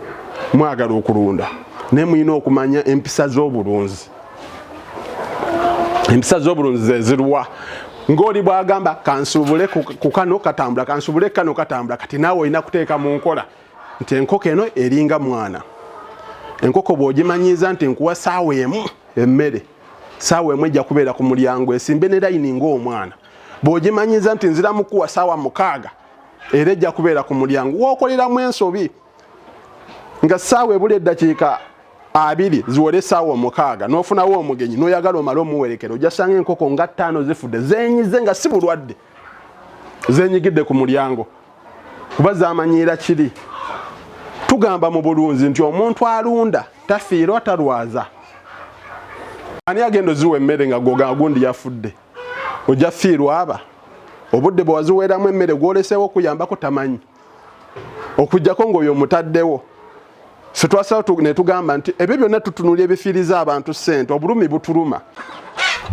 mwagala okulunda naye muyina okumanya empisa z'obulunzi empisa z'obulunzi zezirwa ng'oli bwagamba kansuubule ku kano katambula kansuubule kano katambula kati naawe olina kuteeka mu nkola nti enkoko eno eringa mwana enkoko bw'ogimanyiiza nti nkuwa saawa emu emmere saawa emu ejja kubeera ku mulyango esimbe ne layini ng'omwana bw'ogimanyiiza nti nzira mukuwa saawa 6 era ejja kubeera ku mulyango w'okoleramu ensobi nga saawa ebula eddakiika 2 ziwole saawa 6 n'ofunawo omugenyi n'oyagala omale omuwerekera ojja sanga enkoko nga 5 zifudde zeenyize nga si bulwadde zeenyigidde ku mulyango kuba zamanyiira kiri tugamba mu bulunzi nti omuntu alunda tafiirwa talwaza ani agenda oziwa emmere nga gundi yafudde ojja fiirwa aba obudde bwe waziweeramu emmere gwoleseewo okuyambako tamanyi okujjako ng'oyo omutaddewo ffe twasalawo ne tugamba nti ebyo byonna tutunulya ebifiiriza abantu ssente obulumi butuluma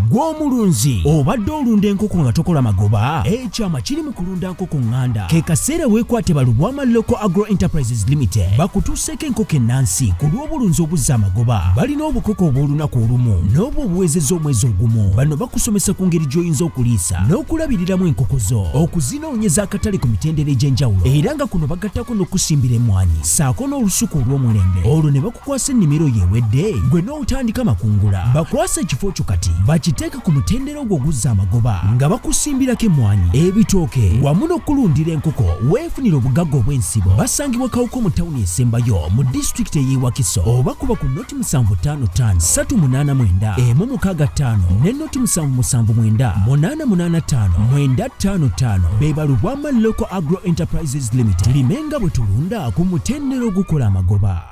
gw'omulunzi obadde olunda enkoko nga tokola magoba ekyama kiri mu kulunda nkoko ŋŋanda ke kaseera weekwate BALUBWAMA Local Agro Enterprises Limited bakutuuseeko enkoko ennansi ku lw'obulunzi obuzza amagoba balina obukoko obw'olunaku olumu n'obwo obuwezezza omwezi ogumu bano bakusomesa ku ngeri gy'oyinza okuliisa n'okulabiriramu enkoko zo okuzinoonyeza akatale ku mitendera egy'enjawulo era nga kuno bagattako n'okusimbira emmwanyi ssaako n'olusuku olw'omulembe olwo ne bakukwasa ennimiro yeewedde gwe n'otandika makungula bakwasa ekifo kyo kati bakiteeka ku mutendera ogwo oguzza amagoba nga bakusimbirako emmwanyi ebitooke wamu n'okulundira enkoko weefunira obugagga obw'ensibo basangibwa kawuko mu tawuni esembayo mu disitulikiti ey'e Wakiso oba kuba ku noti 755 389 165 ne noti 779 885 955 be BALUBWAMA Local Agro Enterprises Limited limenga bwe tulunda ku mutendera ogukola amagoba.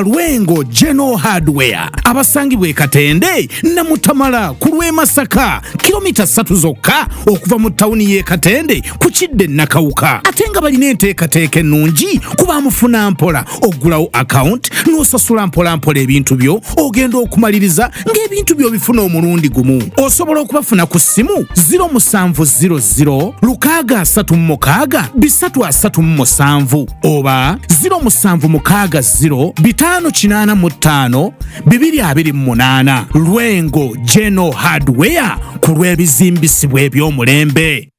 Lwengo General Hardware abasangibwa e Katende Namutamala ku lw'e Masaka kilomita 3 zokka okuva mu tawuni y'e Katende ku Kidde Nakawuka ate nga balina enteekateeka ennungi kuba mufuna mpola ogulawo account n'osasula mpola ebintu byo ogenda okumaliriza ng'ebintu byo bifuna omulundi gumu osobola okubafuna ku ssimu 0700 636 oba 0760 585 228 Lwengo General Hardware ku lw'ebizimbisibwa eby'omulembe.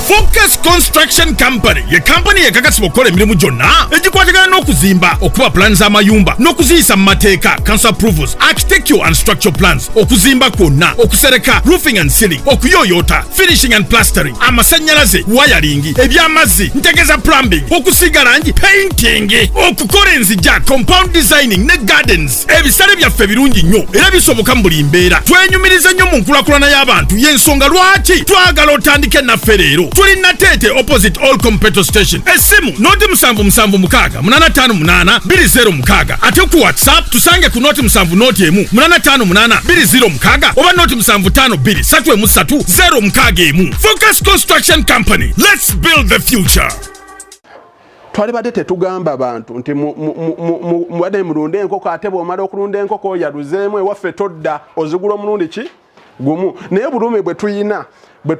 Focus Construction Company ye company ekakasibwa okukola emirimu gyonna egikwatagana n'okuzimba, okuba plans z'amayumba n'okuziyisa mu mateeka, council approvals, architectural and structural plans, okuzimba kwonna, okusereka, roofing and ceiling, okuyoyota, finishing and plastering, amasannyalaze, wiring, eby'amazzi, ntegeza plumbing, okusiiga langi, painting, okukola enzijja, compound designing ne gardens. Ebisale byaffe birungi nnyo era bisoboka mu buli mbeera. Twenyumiriza nnyo mu nkulakulana y'abantu, y'ensonga lwaki twagala otandike naffe leero. Tuli Natete opposite All Competitor Station. Esimu noti 7776 858 206 ate ku WhatsApp tusange ku noti 7 noti emu 858 206 oba noti 752 33061. Focus Construction Company. Let's build the future. Twalibadde tetugamba abantu nti mubadde mulunde enkoko ate bw'omala okulunda enkoko yaluzeemu ewaffe todda ozigula omulundi ki gumu. Naye bulumi bwe tuyina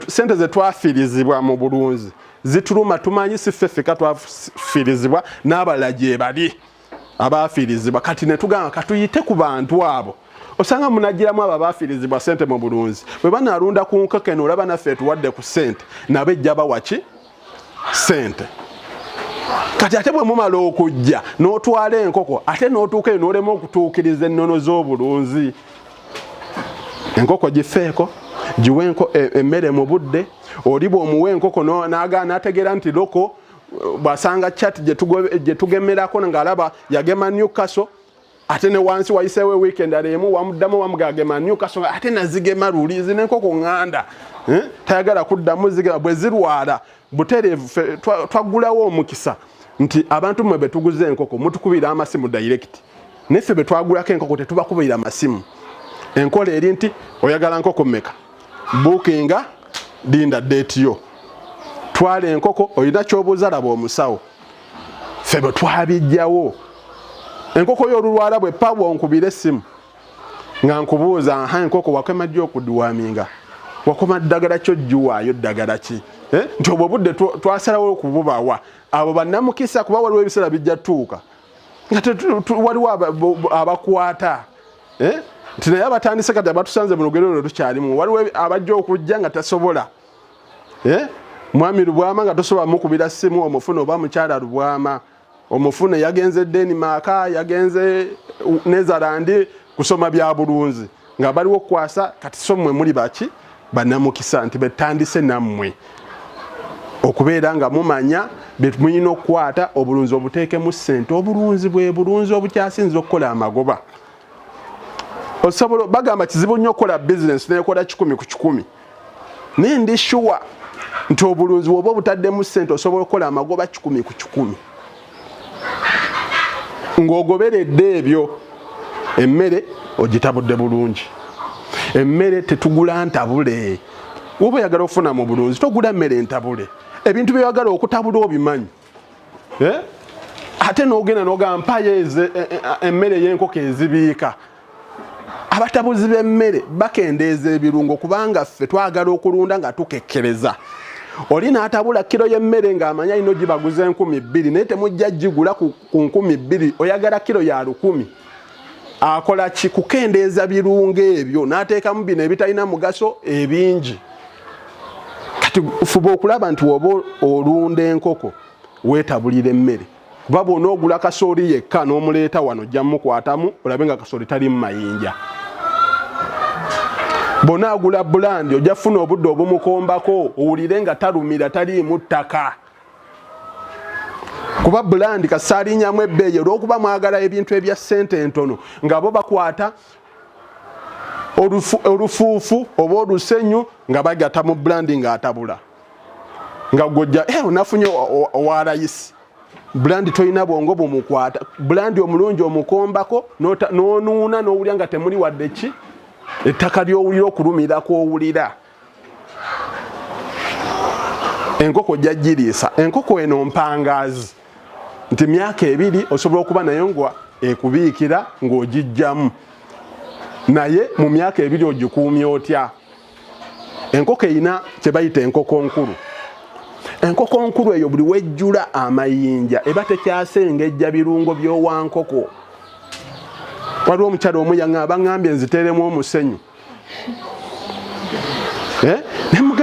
sente ze twafiirizibwa mu bulunzi zituluma, tumanyi si ffe ffeka twafiirizibwa n'abalala gye bali abaafiirizibwa. Kati ne tugamba katuyite ku bantu abo. Osanga munagiramu abo abaafiirizibwa sente mu bulunzi bwe banaalunda ku nkoko eno olaba naffe tuwadde ku sente nabo ejja bawa ki sente. Kati ate bwe mumala okujja n'otwala enkoko ate n'otuuka eyo n'olema okutuukiriza ennono z'obulunzi. Enkoko gifeeko, giwe emmere mu budde, oli bw'omuwa enkoko n'agaana n'ategeera nti loko bw'asanga chat gye tugemerako ng'alaba yagema Newcastle ate ne wansi wayiseewo weekend alemu wamuddamu wamugagema Newcastle ate nazigema luli zino enkoko nganda tayagala kuddamu zigema bwe zirwala butereevu twaggulawo omukisa nti abantu mwe betuguze enkoko mutukubira amasimu direct neffe betwagulako enkoko tetubakubira amasimu. Enkola eri nti oyagala nkoko mmeka bookinga linda date yo twala enkoko oyina kyobuuza laba omusawo ffe bwe twabijjawo enkoko y'olulwala bwe pabwa onkubira essimu nga nkubuuza aha enkoko wakema ddi okudiwaminga wakoma ddagala kyo jjiwaayo ddagala ki nti obwo budde twasalawo okububawa abo bannamukisa kuba waliwo ebiseera bijja tuuka nga waliwo abakwata nti naye abatandise kati abatusanze mu lugero olwo tukyalimu waliwo abajja okujja nga tasobola mwami Lubwama nga tosobola mukubira ssimu omufune oba mukyala Lubwama omufune yagenze Denmark yagenze Netherland kusoma bya bulunzi nga baliwo kwasa kati somwe muli baki bannamukisa nti betandise nammwe okubeera nga mumanya betumuyina okukwata obulunzi obuteeke mu ssente. Obulunzi bwe bulunzi obukyasinza okukola amagoba. Osobola bagamba kizibu nnyo okukola business nekola 10 ku 10 naye ndi sure nti obulunzi bwoba obutadde mu ssente osobola okukola amagoba 10 ku 10 ng'ogoberedde ebyo. Emmere ogitabudde bulungi. Emmere tetugula ntabule. Woba oyagala okufuna mu bulunzi togula mmere ntabule. Ebintu by'oyagala okutabula obimanyi. Ate n'ogenda n'ogamba emmere y'enkoko ezibiika. Abatabuzi b'emmere bakendeeza ebirungo kubanga ffe twagala okulunda nga tukekkereza. Oli n'atabula kilo y'emmere ng'amanya ino gibaguza 2,000 naye temujja gigula ku 2,000 oyagala kilo ya 1,000. Akola ki kukendeeza birungo ebyo n'ateekamu bino ebitalina mugaso ebingi. Kati fuba okulaba nti woba olunda enkoko weetabulira emmere kuba bw'onoogula kasooli yekka n'omuleeta wano ojja mukwatamu olabe nga kasooli tali mu mayinja. Bw'onaagula bulandi ojja funa obudde obumukombako owulire nga talumira taliimu ttaka kuba bulandi kasaalinyamu ebbeeyi olw'okuba mwagala ebintu ebya ssente entono nga bo bakwata olufuufu oba olusenyu nga bagata mu bulandi ng'atabula nga gojja onafunye owalayisi. Bulandi toyina bwongo bumukwata. Bulandi omulungi omukombako n'onuuna n'owulira nga temuli wadde ki ettaka ly'owulira okulumirako owulira. Enkoko jjagiriisa. Enkoko eno mpangaazi nti myaka 2 osobola okuba nayo ngwa ekubiikira ng'ogijjamu naye mu myaka 2 ogikuumya otya. Enkoko eyina kye bayita enkoko nkulu. Enkoko nkulu eyo buli wejjula amayinja eba tekyasengejja birungo by'owankoko. Waliwo omukyala omu yaŋŋamba ngambye nziteeremu omusenyu.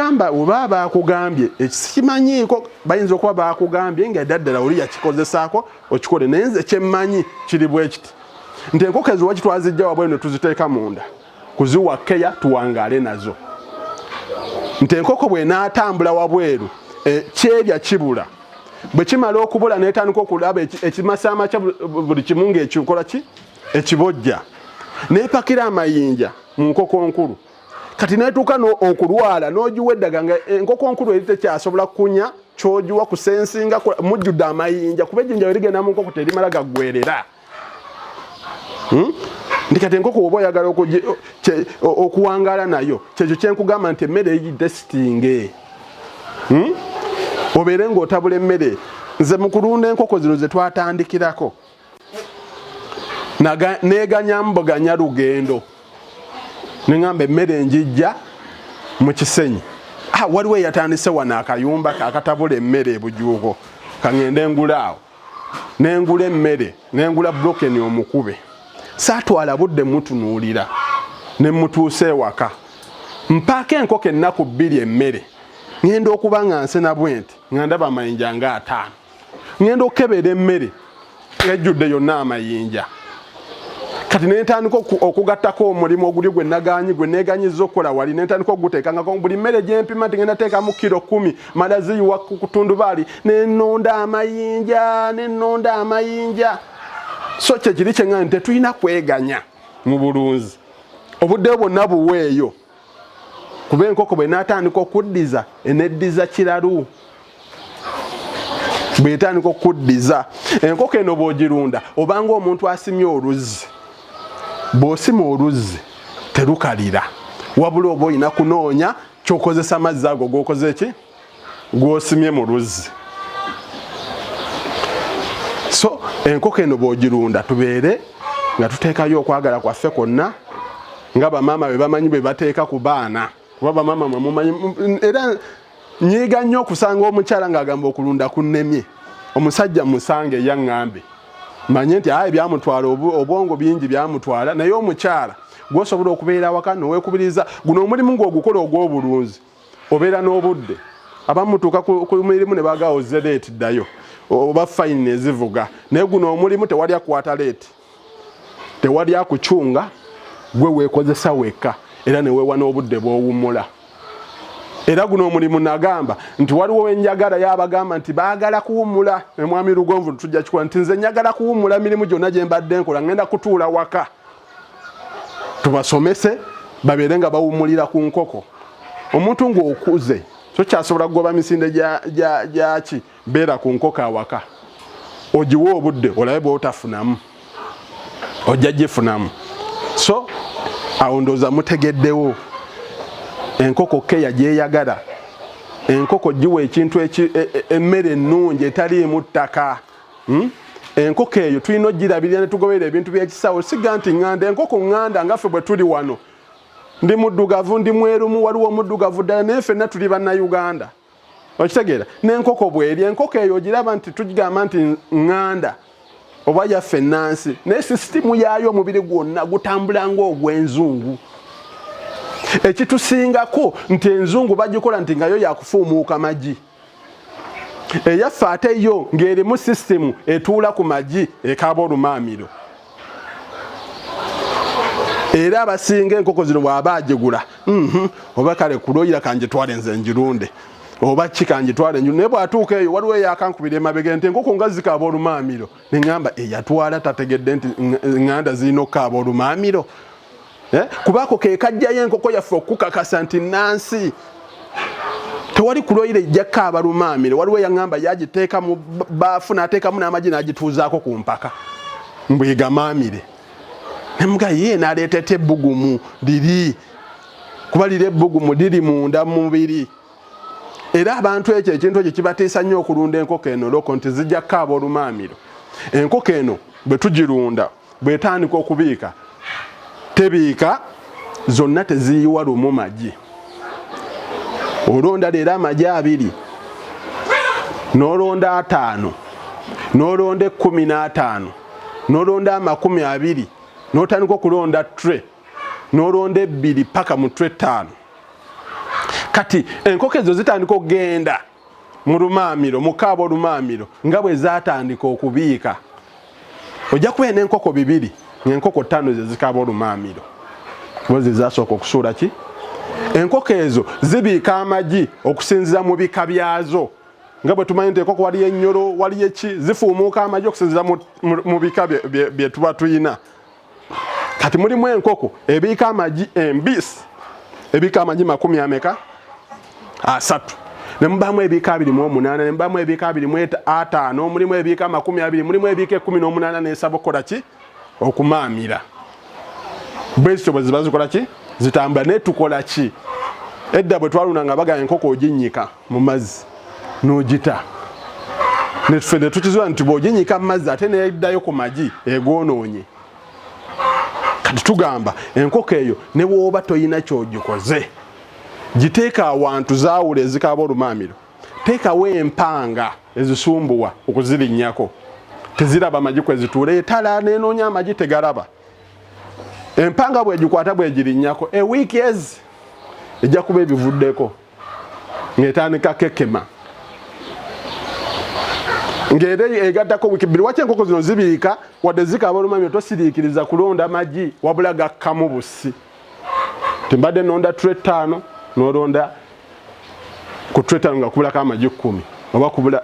kugamba oba bakugambye ekimanyiiko bayinza okuba bakugambye nga daddala oli yakikozesaako okikole naye nze kyemmanyi kiri bwe kiti nti enkoko ezo waki twazijja wabwe ne tuziteeka munda kuziwa keya tuwangaale nazo nti enkoko bw'enaatambula wabweru kyerya kibula bwe kimala okubula n'etandika okulaba ekimasa amakya buli kimu ng'ekikola ki ekibojja n'epakira amayinja mu nkoko nkulu kati netuuka okulwala n'ogiwa eddaga nga enkoko nkulu eri tekyasobola kunya ky'ogiwa kusensinga mujjudde amayinja kuba ejjinja bwe ligenda mu nkoko terimala gaggwerera ndi kati enkoko oba oyagala okuwangaala nayo kyekyo kyenkugamba nti emmere eyidde sitinge obeere ng'otabula emmere nze mu kulunda enkoko zino ze twatandikirako neeganyamboganya lugendo neŋŋamba emmere njijja mu kisenyi waliwo eyatandise wano akayumba akatabula emmere ebujuuko kaŋŋende ngulaawo nengula emmere nengula brokeni omukube saatwala budde mutunuulira ne mutuuse ewaka mpaako enkoko ennaku 2 emmere ŋŋenda okuba nga nsena bwe nti nga ndaba amayinja nga 5 ŋŋenda okukebera emmere ejjudde yonna amayinja kati nentandika okugattako omulimu oguli gwe neeganyizza okukola wali nentandika oguteekangako buli mmere gyempima nti ngenda teekamu kilo 10 mala ziyiwa ku tundubaali nenonda amayinja so kyekiri kyeŋŋamba nti tetulina kweganya mu bulunzi obudde bwonna buweeyo kuba enkoko bw'enaatandika okuddiza eneddiza kiralu bw'etandika okuddiza enkoko eno bw'ogirunda obanga omuntu asimye oluzzi bw'osima oluzzi terukalira wabula oba olina kunoonya ky'okozesa amazzi ago g'okoze eki gw'osimye mu luzzi so enkoko eno bw'ogirunda tubeere nga tuteekayo okwagala kwaffe kwonna nga bamaama be bamanyi bwe bateeka ku baana kuba bamaama mwe mumanyi era nyiiga nnyo okusanga omukyala ng'agamba okulunda kunnemye omusajja musange yaŋŋambe manye nti byamutwala obwongo bingi byamutwala naye omukyala gwosobola okubeera waka noweekubiriza guno omulimu ng'ogukola ogw'obulunzi obeera n'obudde abamutuuka ku mirimu ne bagaawo zereeti ddayo oba fayini ezivuga naye guno omulimu tewali akwata leeti tewali akucunga gwe weekozesa wekka era neweewa n'obudde bw'owummula era guno omulimu nagamba nti waliwo enjagala y'abagamba nti baagala kuwummula emwami Lugonvu tujja kikola nti nze njagala kuwummula mirimu gyonna gye mbadde nkola ngenda kutuula waka tubasomese babeere nga bawummulira ku nkoko omuntu ng'okuze so kyasobola kugoba misinde gyaki beera ku nkoko awaka ogiwa obudde olabe bw'otafunamu ojja gifunamu so awo ndooza mutegeddewo enkoko keya gyeyagala enkoko giwa ekintu emmere ennungi etaliimu ttaka enkoko eyo tulina ogirabirira ne tugoberera ebintu by'ekisawo siga nti ŋŋanda enkoko ŋŋanda nga ffe bwe tuli wano ndi muddugavu ndi mwerumu waliwo omuddugavu ddala naye ffenna tuli bannayuganda okitegeera n'enkoko bw'eri enkoko eyo ogiraba nti tugigamba nti ŋŋanda oba yaffe ennansi naye sisitimu yaayo omubiri gwonna gutambula ng'ogw'enzungu ekitusingako nti enzungu bagikola nti nga yo yakufuumuuka magi eyaffe ate yo ng'erimu sisitimu etuula ku magi ekaaba olumaamiro era abasinga enkoko zino bw'aba agigula oba kale kuloyira kanjitwale nze njirunde oba kikanjitwale njirunde naye bw'atuuka eyo waliwo eyakankubira emabega nti enkoko nga zikaaba olumaamiro ne ŋŋamba eyatwala tategedde nti ŋŋanda zirina okukaaba olumaamiro kubako ke kajjayo enkoko yaffe okukakasa nti nansi tewali kuloyire ejja kaaba lumaamire waliwo yaŋŋamba yagiteeka mu baafu n'ateekamu n'amagi n'agituuzaako ku mpaka mbwiga maamire nemuga ye n'aleeteta ebbugumu liri kuba liri ebbugumu liri munda mu mubiri era abantu ekyo ekintu ekyo kibatiisa nnyo okulunda enkoko eno loko nti zijja kaaba olumaamiro enkoko eno bwe tugirunda bw'etandika okubiika tebiika zonna teziyiwa lumu magi olonda leero amagi 2 n'olonda 5 n'olonda 15 n'olonda 20 n'otandika okulonda tre n'olonda 2 paka mu tre 5 kati enkoko ezo zitandika okugenda mu lumaamiro mu kaabo lumaamiro nga bwe zaatandika okubiika ojja kuba n'enkoko 2 ng'enkoko 5 ze zikaaba olumaamiro kuba ze zasooka okusuula ki enkoko ezo zibiika amagi okusinziira mu bika byazo nga bwe tumanyi nti enkoko waliyo ennyolo waliyo ki zifuumuuka amagi okusinziira mu bika bye tuba tuyina kati mulimu enkoko ebiika amagi embisi ebiika amagi 3 ne mubamu ebiika 28 ne mubamu ebiika 25 mulimu ebiika 20 mulimu ebiika 18 n'esaba okukola ki okumaamira bwezityo bwe ziba zikola ki zitambula naye tukola ki edda bwe twaluna nga bagamba enkoko oginnyika mu mazzi n'ogita netufe ne tukizuula nti bw'oginnyika mu mazzi ate needdayo ku magi egoonoonye kati tugamba enkoko eyo ne bw'oba toyina ky'ogikoze giteeka awantu zaawula ezikaaba olumaamiro teekawo empanga ezisumbuwa okuzirinnyako teziraba amagi kwe zituula etala nenoonya amagi tegalaba empanga bwegikwata bwegirinnyako ewiiki ezi ejja kuba ebivuddeko ng'etandika kekema ng'era egattako wiiki 2 waki enkoko zino zibiika wadde zikaaba olumaamiro tosiriikiriza kulonda magi wabula gakkamu busi tembadde nonda tray 5 n'olonda ku tray 5 nga kubulako amagi 10 oba kubula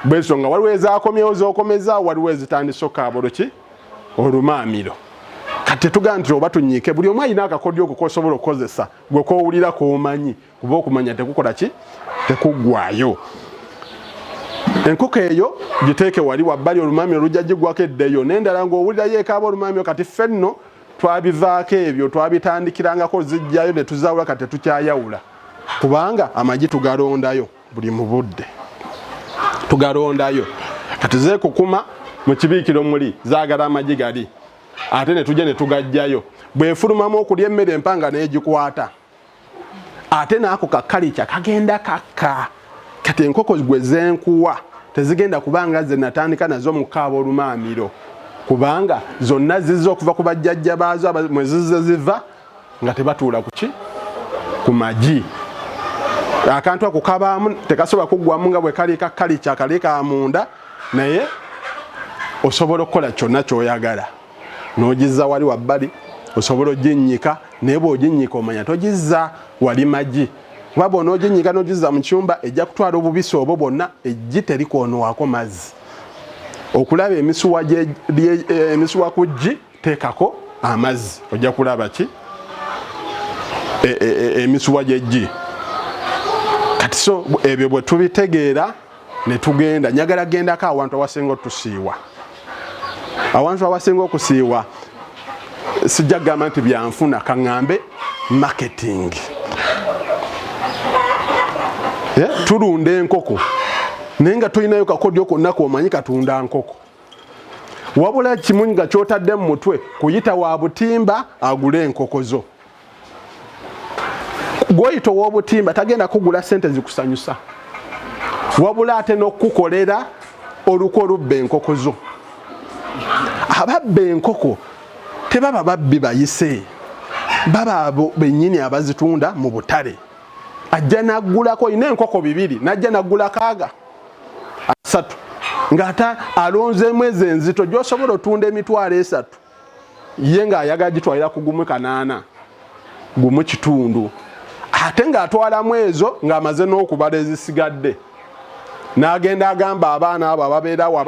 bwezityo nga waliwo ezaakomyewo z'okomeza waliwo ezitandise okukaaba oluki olumaamiro kati tugamba nti oba tunyiike buli omu alina akakodyo oko kosobola okukozesa gwe koowulira k'omanyi kuba okumanya tekukola ki tekuggwaayo enkoko eyo giteeke wali wabbali olumaamiro lujja giggwako eddeyo n'endala ng'owulirayo ekaaba olumaamiro kati ffe nno twabivaako ebyo twabitandikirangako zijjayo ne tuzaawula kati tetukyayawula kubanga amagi tugalondayo buli mu budde tugalondayo kati zeekukuma mu kibiikiro muli zaagala amagi gali ate ne tujja ne tugajjayo bwefulumamu okulya emmere empanga n'egikwata ate n'ako kakalica kagenda kakka kati enkoko gwe zenkuwa tezigenda kubanga ze natandika nazo mu kaaba olumaamiro kubanga zonna zizza okuva ku bajjajja baazo mwe zizze ziva nga tebatuula kuki ku magi akantu ako kabaamu tekasobola kuggwamu nga bwe kali kakalica kali ka munda naye osobola okukola kyonna ky'oyagala n'ogizza wali wabbali osobola oginnyika naye bw'oginnyika omanya togizza wali magi kuba bw'onooginnyika n'ogizza mu kyumba ejja kutwala obubisi obwo bwonna eggi terikoonowako mazzi okulaba emisuwa ku ggi teekako amazzi ojja kulaba ki emisuwa gy'eggi kati so ebyo bwe tubitegeera ne tugenda njagala gendako awantu awasinga otusiiwa awantu awasinga okusiiwa sijja kugamba nti byanfuna kaŋŋambe marketing tulunda enkoko naye nga tolinayo kakodyo konna komanyi katunda nkoko wabula kimu nga kyotadde mu mutwe kuyita wa butimba agule enkoko zo gw'oyita ow'obutimba tagenda kugula sente zikusanyusa wabula ate n'okukolera oluko olubba enkoko zo ababba enkoko tebaba babbi bayise baba abo bennyini abazitunda mu butale ajja naggulako ina enkoko 2 najja naggula kaaga 3 ng'ata alonzeemu ezo enzito gy'osobola otunda emitwalo 3 ye ng'ayagala gitwalira ku gumu 8 gumu kitundu ate ng'atwalamu ezo ng'amaze n'okubala ezisigadde n'agenda agamba abaana abo ababeerawo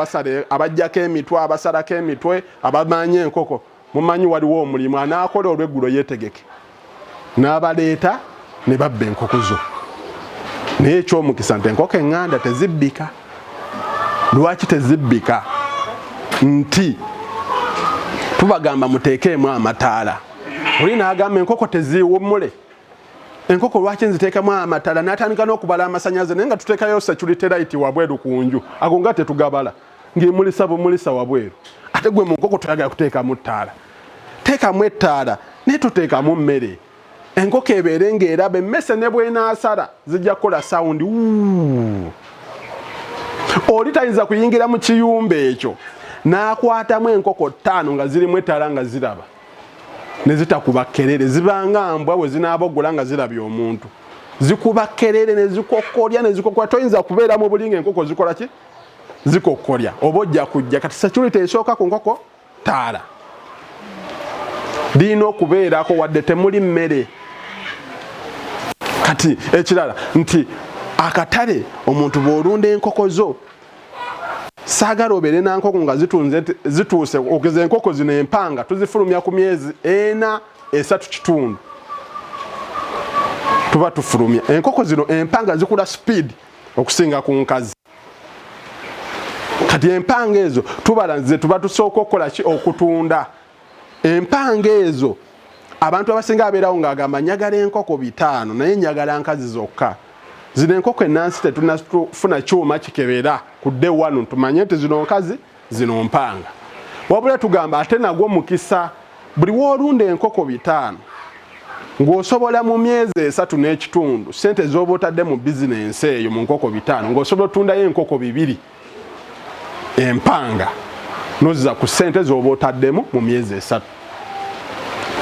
abajjako emitwe abasalako emitwe abamanyi enkoko mumanyi waliwo omulimu anaakola olweggulo yeetegeke n'abaleeta ne babba enkoko zo naye ekyomukisa nti enkoko eŋŋanda tezibbika lwaki tezibbika nti tubagamba muteekeemu amataala oli n'agamba enkoko teziwummule enkoko lwaki nziteekamu amataala n'atandika n'okubala amasanyaze naye nga tuteekayo security light wabweru ku nju ago nga tetugabala ng'emulisa bumulisa wabweru ate gwe mu nkoko toyagala kuteekamu ttaala teekamu ettaala naye tuteekamu mmere enkoko ebeere ng'eraba emmese ne bw'enaasala zijja kukola sawundi oli tayinza kuyingira mu kiyumba ekyo n'akwatamu enkoko 5 nga zirimu ettaala nga ziraba ne zitakuba kkerere zibanga mbwa bwe zinaaboggola nga zirabye omuntu zikuba kerere ne zikokolya ne zikokola toyinza kubeera mu bulinga enkoko zikola ki zikokolya obojja kujja kati security esooka ku nkoko taala dino kubeerako wadde temuli mmere kati ekirala nti akatale omuntu bw'olunda enkoko zo saagala obeere na nkoko nga zituuse ogeza enkoko zino empanga tuzifulumya ku myezi 4 3 kitundu tuba tufulumya enkoko zino empanga zikula speed okusinga ku nkazi kati empanga ezo tubalanze tuba tusooka okukola ki okutunda empanga ezo abantu abasinga abeerawo ng'agamba nyagala enkoko 5 naye nyagala nkazi zokka zino enkoko ennansi tetunafuna kyuma kikebera ku day 1 tumanye nti zino nkazi zino mpanga wabula tugamba ate nagwo mukisa buli woolunda enkoko 5 ng'osobola mu myezi 3 n'ekitundu sente z'oba otadde mu bizinensi eyo mu nkoko 5 ng'osobola otundayo enkoko 2 empanga noziza ku sente z'oba otaddemu mu myezi 3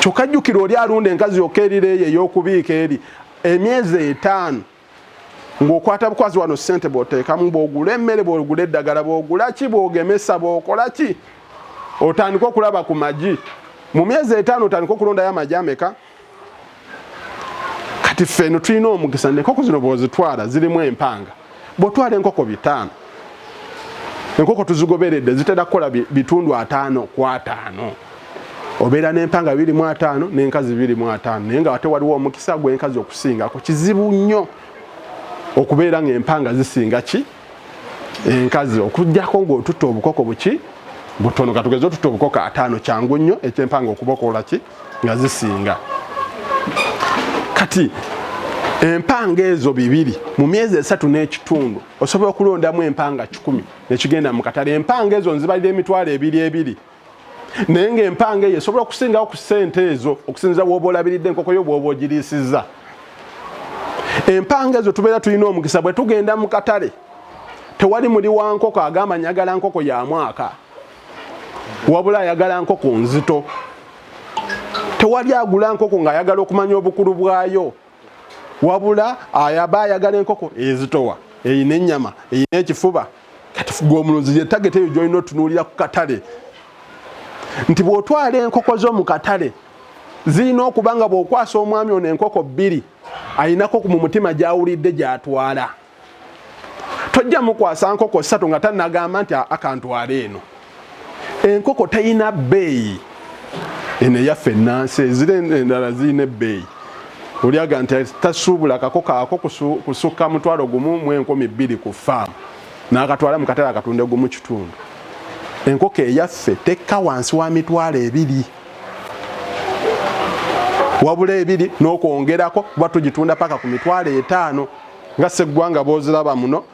kyokka jjukira oli alunda enkazi yokka erireeyo ey'okubiika eri emyezi 5 ng'okwata bukwazi wano sente bw'oteekamu bw'ogula emmere bw'ogula eddagala bw'ogula ki bw'ogemesa bw'okola ki otandika okulaba ku magi mu myezi 5 otandika okulondayo amagi ameka kati ffeno tulina omukisa enkoko zino bw'ozitwala zirimu empanga bw'otwala enkoko 5 enkoko tuzigoberedde zitera kukola bitundu 5 ku 5 obeera n'empanga 25 n'enkazi 25 naye nga ate waliwo omukisa gw'enkazi okusingako kizibu nnyo okubeera ng'empanga zisinga ki enkazi okujjako ng'otutta obukoko buki butono katugeze otutta obukoko 5 kyangu nnyo ekyempanga okubokola ki nga zisinga kati empanga ezo 2 mu myezi 3 n'ekitundu osobola okulondamu empanga 10 nekigenda mu katale empanga ezo nzibalira emitwalo 2 naye ng'empanga eyo esobola okusingawo ku ssente ezo okusinziira bw'oba olabiridde enkoko yo bw'oba ogiriisizza empanga ezo tubeera tulina omukisa bwe tugenda mu katale tewali muli wa nkoko agamba nyagala nkoko ya mwaka wabula ayagala nkoko nzito tewali agula nkoko ng'ayagala okumanya obukulu bwayo wabula ayaba ayagala enkoko ezitowa eyina ennyama eyina ekifuba kati gw'omulunzi ye tagete eyo gy'olina otunuulira ku katale nti bw'otwala enkoko zo mu katale zirina okuba nga bw'okwasa omwami ono enkoko 2 ayinako mu mutima gy'awulidde gy'atwala tojja mukwasa nkoko 3 nga tannagamba nti akantwala eno enkoko tayina bbeeyi eno eyaffe ennansi ezira endala zirina ebbeeyi olyaga nti tasuubula akakoko ako kusukka mutwalo gumu mu 2,000 ku faamu n'akatwala mu katale akatunde gumu kitundu enkoko eyaffe tekka wansi wa mitwalo 2 wabula 2 n'okwongerako kuba tugitunda paka ku mitwalo 5 nga seggwanga b'oziraba muno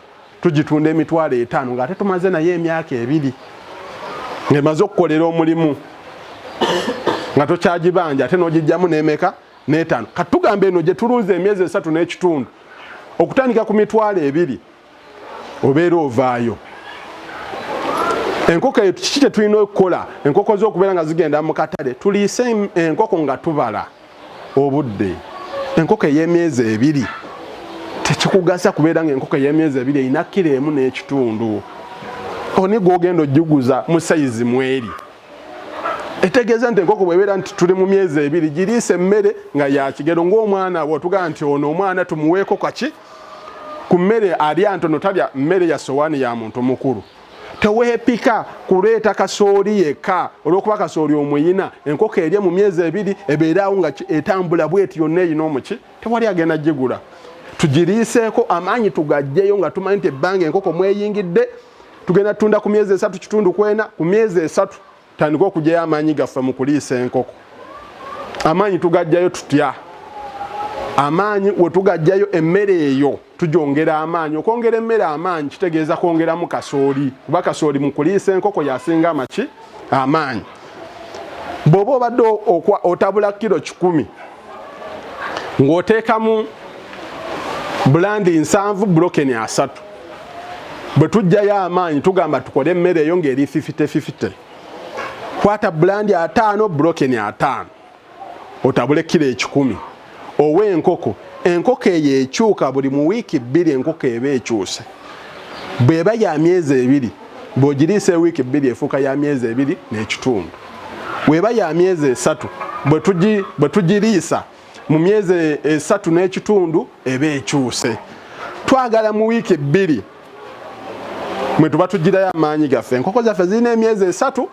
tugitunda emitwalo 5 ng'ate tumaze naye emyaka 2 ng'emaze okukolera omulimu nga tokyagibanja ate n'ogijjamu n'emeka n'5 kati tugamba eno gye tulunze emyezi 3 n'ekitundu okutandika ku mitwalo 2 obeera ovaayo enkoko eyo kiki kye tulina okukola enkoko z'okubeera nga zigenda mu katale tuliise enkoko nga tubala obudde enkoko ey'emyezi 2 tekikugasa kubeera ng'enkoko ey'emyezi 2 erina kilo 1 n'ekitundu oni gw'ogenda ojjuguza mu sayizi mweri etegeeza nti enkoko bw'ebeera nti tuli mu myezi 2 giriise emmere nga ya kigero ng'omwana bw'otugamba nti ono omwana tumuweeko kaki ku mmere alya ntono talya mmere ya sowaani ya muntu mukulu teweepika kuleeta kasooli yekka olw'okuba kasooli omuyina enkoko erye mu myezi 2 ebeeraawo nga etambula bweti yonna eyina omuki tewali agenda gigula tugiriiseeko amaanyi tugajjeyo nga tumanyi nti ebbanga enkoko mweyingidde tugenda tutunda ku myezi 3 kitundu kwena ku myezi 3 tandika okugyayo amaanyi gaffe mu kuliisa enkoko amaanyi tugajjayo tutya amaanyi we tugajjayo emmere eyo tugyongera amaanyi okwongera emmere amaanyi kitegeeza kwongeramu kasooli kuba kasooli mu kuliisa enkoko yasinga amaki amaanyi bw'oba obadde otabula kilo 10 ng'oteekamu bulandi 7 bulokeni 3 bwe tujjayo amaanyi tugamba tukole emmere eyo ng'eri 50-50 kwata bulandi 5 bulokeni 5 otabule kilo 10 ow'enkoko enkoko eyo ekyuka buli mu wiiki 2 enkoko eba ekyuse bweba ya myezi 2 bw'ogiriisa wiiki 2 efuuka ya myezi 2 n'ekitundu weba ya myezi 3 bwe tugiriisa mu myezi 3 n'ekitundu eba ekyuse twagala mu wiiki 2 mwe tuba tugirayo amaanyi gaffe enkoko zaffe zirina emyezi 3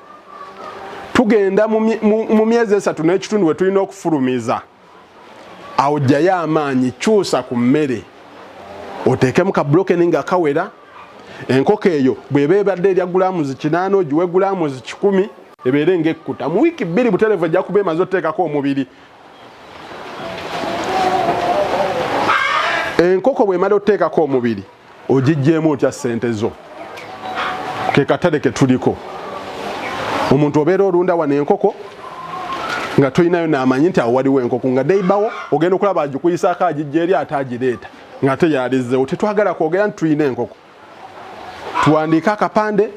tugenda mu myezi 3 n'ekitundu we tulina okufulumiza awo jjayo amaanyi kyusa ku mmere oteekemu ka brokeni nga kawera enkoko eyo bw'eba ebadde erya gulamuzi 8 ogiwe gulamuzi 10 ebeere ng'ekkuta mu wiiki 2 butereevu ejja kuba emaze oteekako omubiri enkoko bw'emala oteekako omubiri ogijjeemu otya ssente zo ke katale ke tuliko omuntu obeera olunda wano enkoko nga toyinayo n'amanyi nti awo waliwo enkoko nga deibawo ogenda okulaba agikuyisaako agijja eri ate agireeta nga teyalizeewo tetwagala kwogera nti tulina enkoko tuwandiika akapande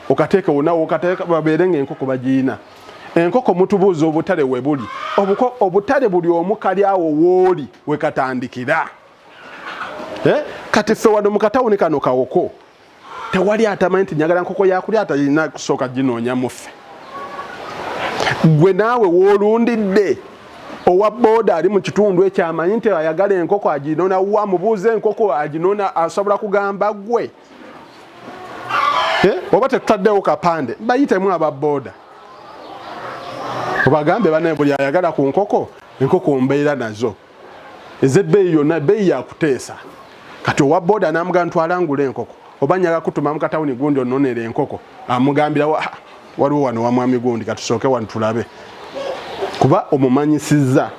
okateeke wonawo okateeka babeere ng'enkoko bagiyina enkoko mutubuuza obutale we buli obutale buli omu kali awo wooli we katandikira kati ffe wano mu katawuni kano kawoko tewali atamanyi nti njagala nkoko yakulya atalina kusooka ginoonya muffe gwe naawe woolundidde owa booda ali mu kitundu ekyamanyi nti ayagala enkoko aginona wa mubuuze enkoko aginona asobola kugamba gwe oba tetutaddewo kapande bayitemu aba booda obagambe banaye buli ayagala ku nkoko enkoko mbeera nazo ez'ebbeeyi yonna ebbeeyi yakuteesa kati owa booda n'amugamba ntwalangula enkoko oba nyaga kutuma mu katawuni gundi ononera enkoko amugambira waliwo wano wa mwami gundi katusooke wano tulabe kuba omumanyisizza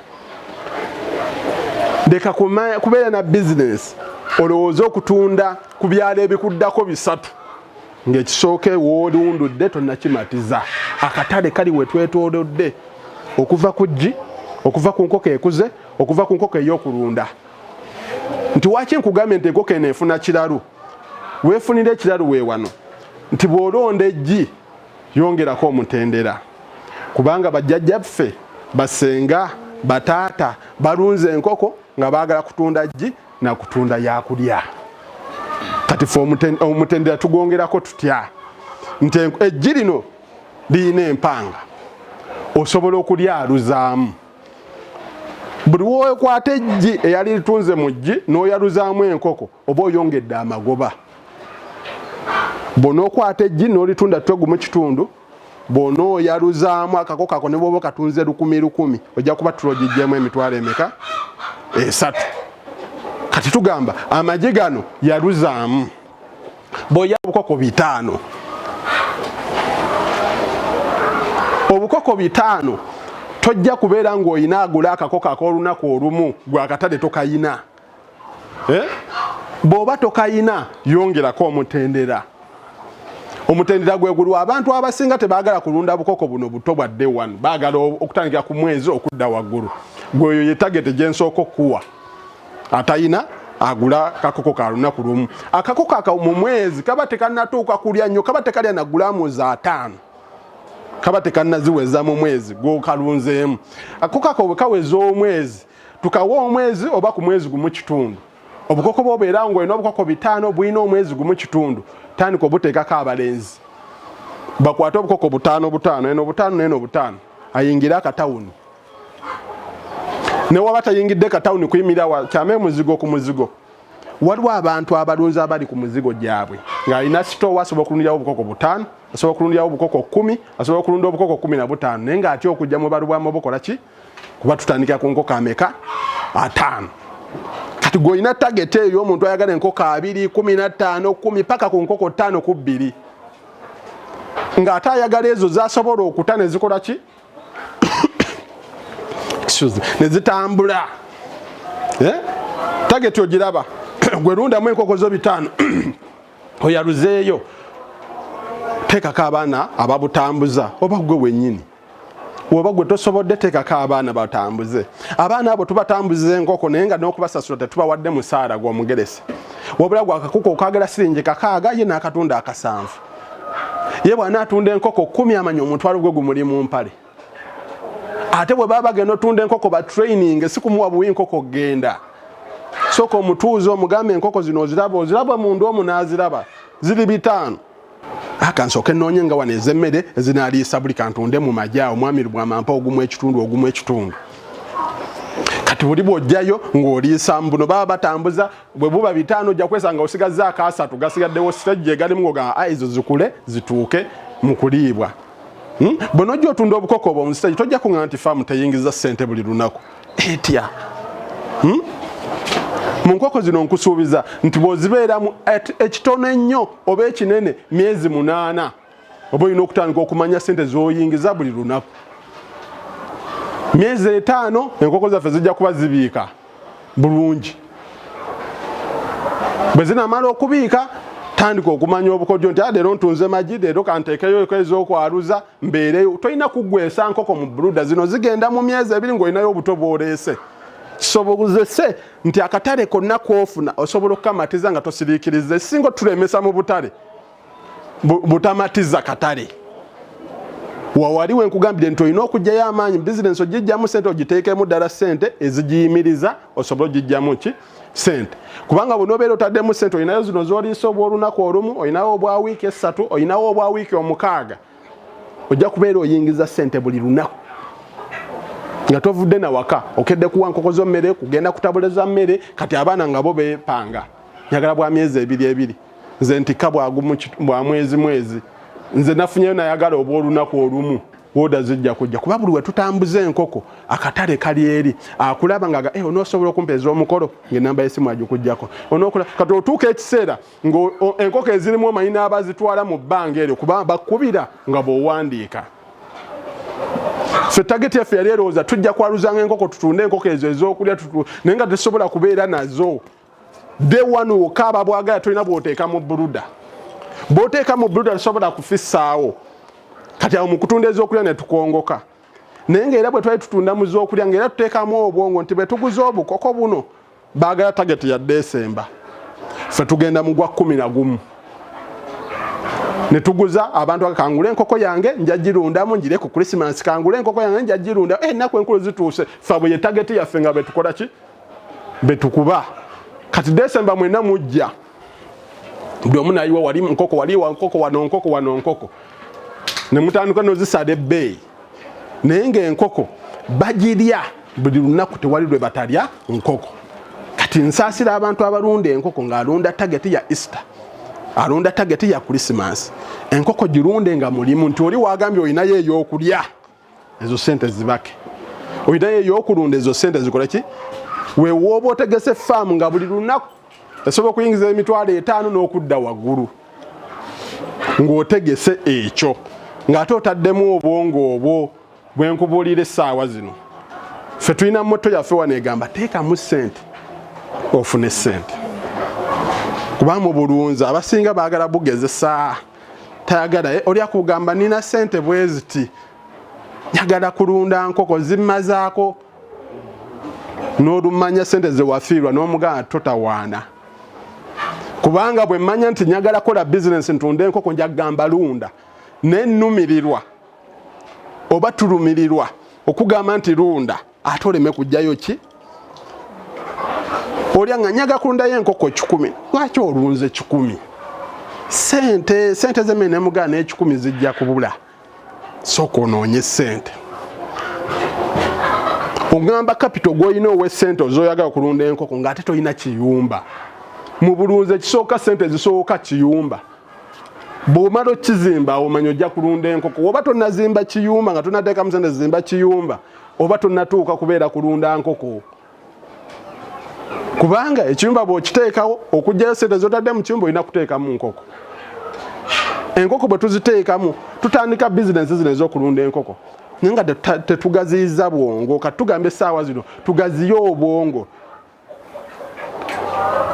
ndeka kubeera na bizinesi olowooza okutunda ku byalo ebikuddako 3 ng'ekisooke woolundudde tonnakimatiza akatale kali we twetoolodde okuva ku ggi okuva ku nkoko ekuze okuva ku nkoko ey'okulunda nti waki nkugambye nti enkoko eno efuna kiralu weefunira ekiralu weewano nti bw'olonda eggi yongerako omutendera kubanga bajjajjaffe basenga bataata balunze enkoko nga baagala kutunda ggi na kutunda yakulya kati ffe omutendera tugwongerako tutya nti eggi lino liyina empanga osobola okulyaluzaamu buli wokwata eggi eyali litunze mu ggi n'oyaluzaamu enkoko oba oyongedde amagoba bw'onookwata eggi n'olitunda twegu mu kitundu bw'onooyaluzaamu akakoko ako ne bw'oba katunze 1,000 ojja kuba tulogijjeemu emitwalo emeka 3 kati tugamba amagi gano yaluzaamu bw'oya obukoko 5 obukoko 5 tojja kubeera ng'oyina agula akakoko ak'olunaku olumu gwe akatale tokayina bw'oba tokayina yongerako omutendera omutendera gwegulwa abantu abasinga tebaagala kulunda bukoko buno buto bwa day 1 baagala okutandikira ku mwezi okudda waggulu gweyo ye target gyensooka okuwa atayina agula kakoko ka lunaku lumu akakoko aka mu mwezi kaba tekannatuuka kulya nnyo kaba tekalya na gulamuzi 5 kaba tekannaziweza mu mwezi gwokalunzeemu akakoko ako bwe kaweza omwezi tukawa omwezi oba ku mwezi gumu kitundu obukoko bwobeera ng'olina obukoko 5 bulina omwezi gumu kitundu tandika obuteekako abalenzi bakwate obukoko 5 eno 5 ayingira akatawuni ne waba tayingidde katawuni kuyimirira kyame muzigo ku muzigo waliwo abantu abalunzi abali ku muzigo gyabwe ng'alina sitoowa asobola okulundirawo obukoko 5 asobola okulundirawo obukoko 10 asobola okulunda obukoko 15 naye ng'atya okujja mu BALUBWAMA bukola ki kuba tutandikira ku nkoko ameka 5 kati gw'olina target eyo omuntu ayagala enkoko 2 15 10 paka ku nkoko 5 ku 2 ng'ate ayagala ezo zasobola okuta ne zikola ki ne zitambula target ogiraba gwe lundamu enkoko zo 5 oyaluzeeyo teekako abaana ababutambuza oba gwe wennyini oba gwe tosobodde teekako abaana batambuze abaana abo tubatambuziza enkoko naye nga n'okubasasula tetubawadde musaala gw'omugeresi wabula gwa akakoko okagala siringi 6 ye n'akatunda 7 ye bw'anaatunda enkoko 10 amanya omutwalo gwe gumuli mu mpale ate bwe baba bagenda otunda enkoko ba training sikumuwa buwi enkoko genda soko omutuuze omugambe enkoko zino oziraba mundu omu n'aziraba ziri 5 akansooka ennoonye nga wano ez'emmere ezinaaliisa buli kantunde mu majja omwami Lubwama mpa ogumu ekitundu kati buli bw'ojjayo ng'oliisa buno baba batambuza bwe buba 5 ojja kwesanga osigazza akaasatu gasigaddewo sitejje egalimu ng'ogamba ezo zikule zituuke mu kuliibwa bwe nojja otunda obukoko obwo mu sitegi tojja kuŋŋamba nti faamu teyingiza ssente buli lunaku etya mu nkoko zino nkusuubiza nti bw'ozibeeramu ekitono ennyo oba ekinene myezi 8 oba olina okutandika okumanya ssente z'oyingiza buli lunaku myezi 5 enkoko zaffe zijja kuba zibiika bulungi bwe zinamala okubiika tandika okumanya obukodyo nti leero ntunze magi leero kanteekeyo ez'okwaluza mbeereyo tolina kuggwesa nkoko mu buluda zino zigenda mu myezi 2 ng'olinayo obuto bw'oleese kisobozese nti akatale konna kwofuna osobola okukamatiza nga tosiriikiriza singa tulemesa mu butale butamatiza katale wawaliwo enkugambire nti olina okugyayo amaanyi bizinensi ogijjamu sente ogiteekemu ddala sente ezigiyimiriza osobola ogijjamu ki sente kubanga bunobeera otaddemu sente olinayo zino z'oliisa obw'olunaku olumu olinawo obwa wiiki 3 olinawo obwa wiiki 6 ojja kubeera oyingiza sente buli lunaku nga tovudde na waka okedde kuwa nkoko zo mmere kugenda kutabuleza mmere kati abaana nga bo beepanga njagala bwa myezi 2 nze ntikka bwa mwezi nze nafunyeyo nayagala obw'olunaku olumu woda zijja kujja kuba buli we tutambuza enkoko akatale kali eri akulaba nga onoosobola okumpeeza omukolo ng'enamba y'essimu agikugjako onookola kati otuuka ekiseera ng'enkoko ezirimu omanyi n'abazitwala mu bbanga eryo kuba bakubira nga bw'owandiika ffe tageti yaffe yali erowooza tujja kwaluzanga enkoko tutunde enkoko ezo ez'okulya naye nga tesobola kubeera nazo de wano wokka bwagala tolina bw'oteeka mu buluda bw'oteeka mu buluda tosobola kufissaawo kati awo mu kutunda ez'okulya ne tukongoka naye ng'era bwe twali tutunda mu z'okulya ng'era tuteekamu obwongo nti bwe tuguza obukoko buno baagala tageti ya Desemba ffe tugenda mu gwa 11 ne tuguza abantu akangula enkoko yange nja girundamu njire ku Christmas kangula enkoko yange nja girunda ennaku enkulu zituuse ffe bwe ye tageti yaffe nga betukola ki betukuba kati Desemba mwena mujja buli omu nayiwa wali nkoko waliwa nkoko wano nkoko ne mutandika nozisala ebbeeyi naye ng'enkoko bagirya buli lunaku tewali lwe batalya nkoko kati nsaasira abantu abalunda enkoko ng'alunda tageti ya Easter alunda tageti ya Christmas enkoko girunde nga mulimu nti oli wagambye olinayo ey'okulya ezo sente zibake olinayo ey'okulunda ezo sente zikola ki weewooba otegese faamu nga buli lunaku esobola okuyingiza $5,000 n'okudda waggulu ng'otegese ekyo ng'ate otaddemu obwongo obwo bwenkubuulira essaawa zino ffe tulina motto yaffe wano egamba teekamu sente ofune sente kuba mu bulunzi abasinga baagala bugezesa tayagala oli akugamba nina sente bwe ziti njagala kulunda nkoko zimmazaako n'olumanya sente ze wafiirwa n'omugamba totawaana kubanga bwe mmanya nti njagala kola bizinensi ntunde enkoko njagamba lunda nennumirirwa oba tulumirirwa okugamba nti lunda ate oleme kujjayo ki olya nga nyaga kulundayo enkoko 10 lwaki olunze 10 sente zemmere nemugana n'10 zijja kubula sooka onoonye sente ogamba kapito gw'olina ow'essente ozoyagala okulunda enkoko ng'ate tolina kiyumba mu bulunzi ekisooka sente zisooka kiyumba bw'omala okizimba omanya ojja kulunda enkoko oba tonnazimba kiyumba nga tonateekamu sente zizimba kiyumba oba tonnatuuka kubeera kulunda nkoko kubanga ekiyumba bw'okiteekawo okugyayo sente zotadde mu kiyumba olina kuteekamu nkoko enkoko bwe tuziteekamu tutandika bizinensi zino ez'okulunda enkoko naye nga tetugaziyiza bwongo kati tugamba essaawa zino tugaziye obwongo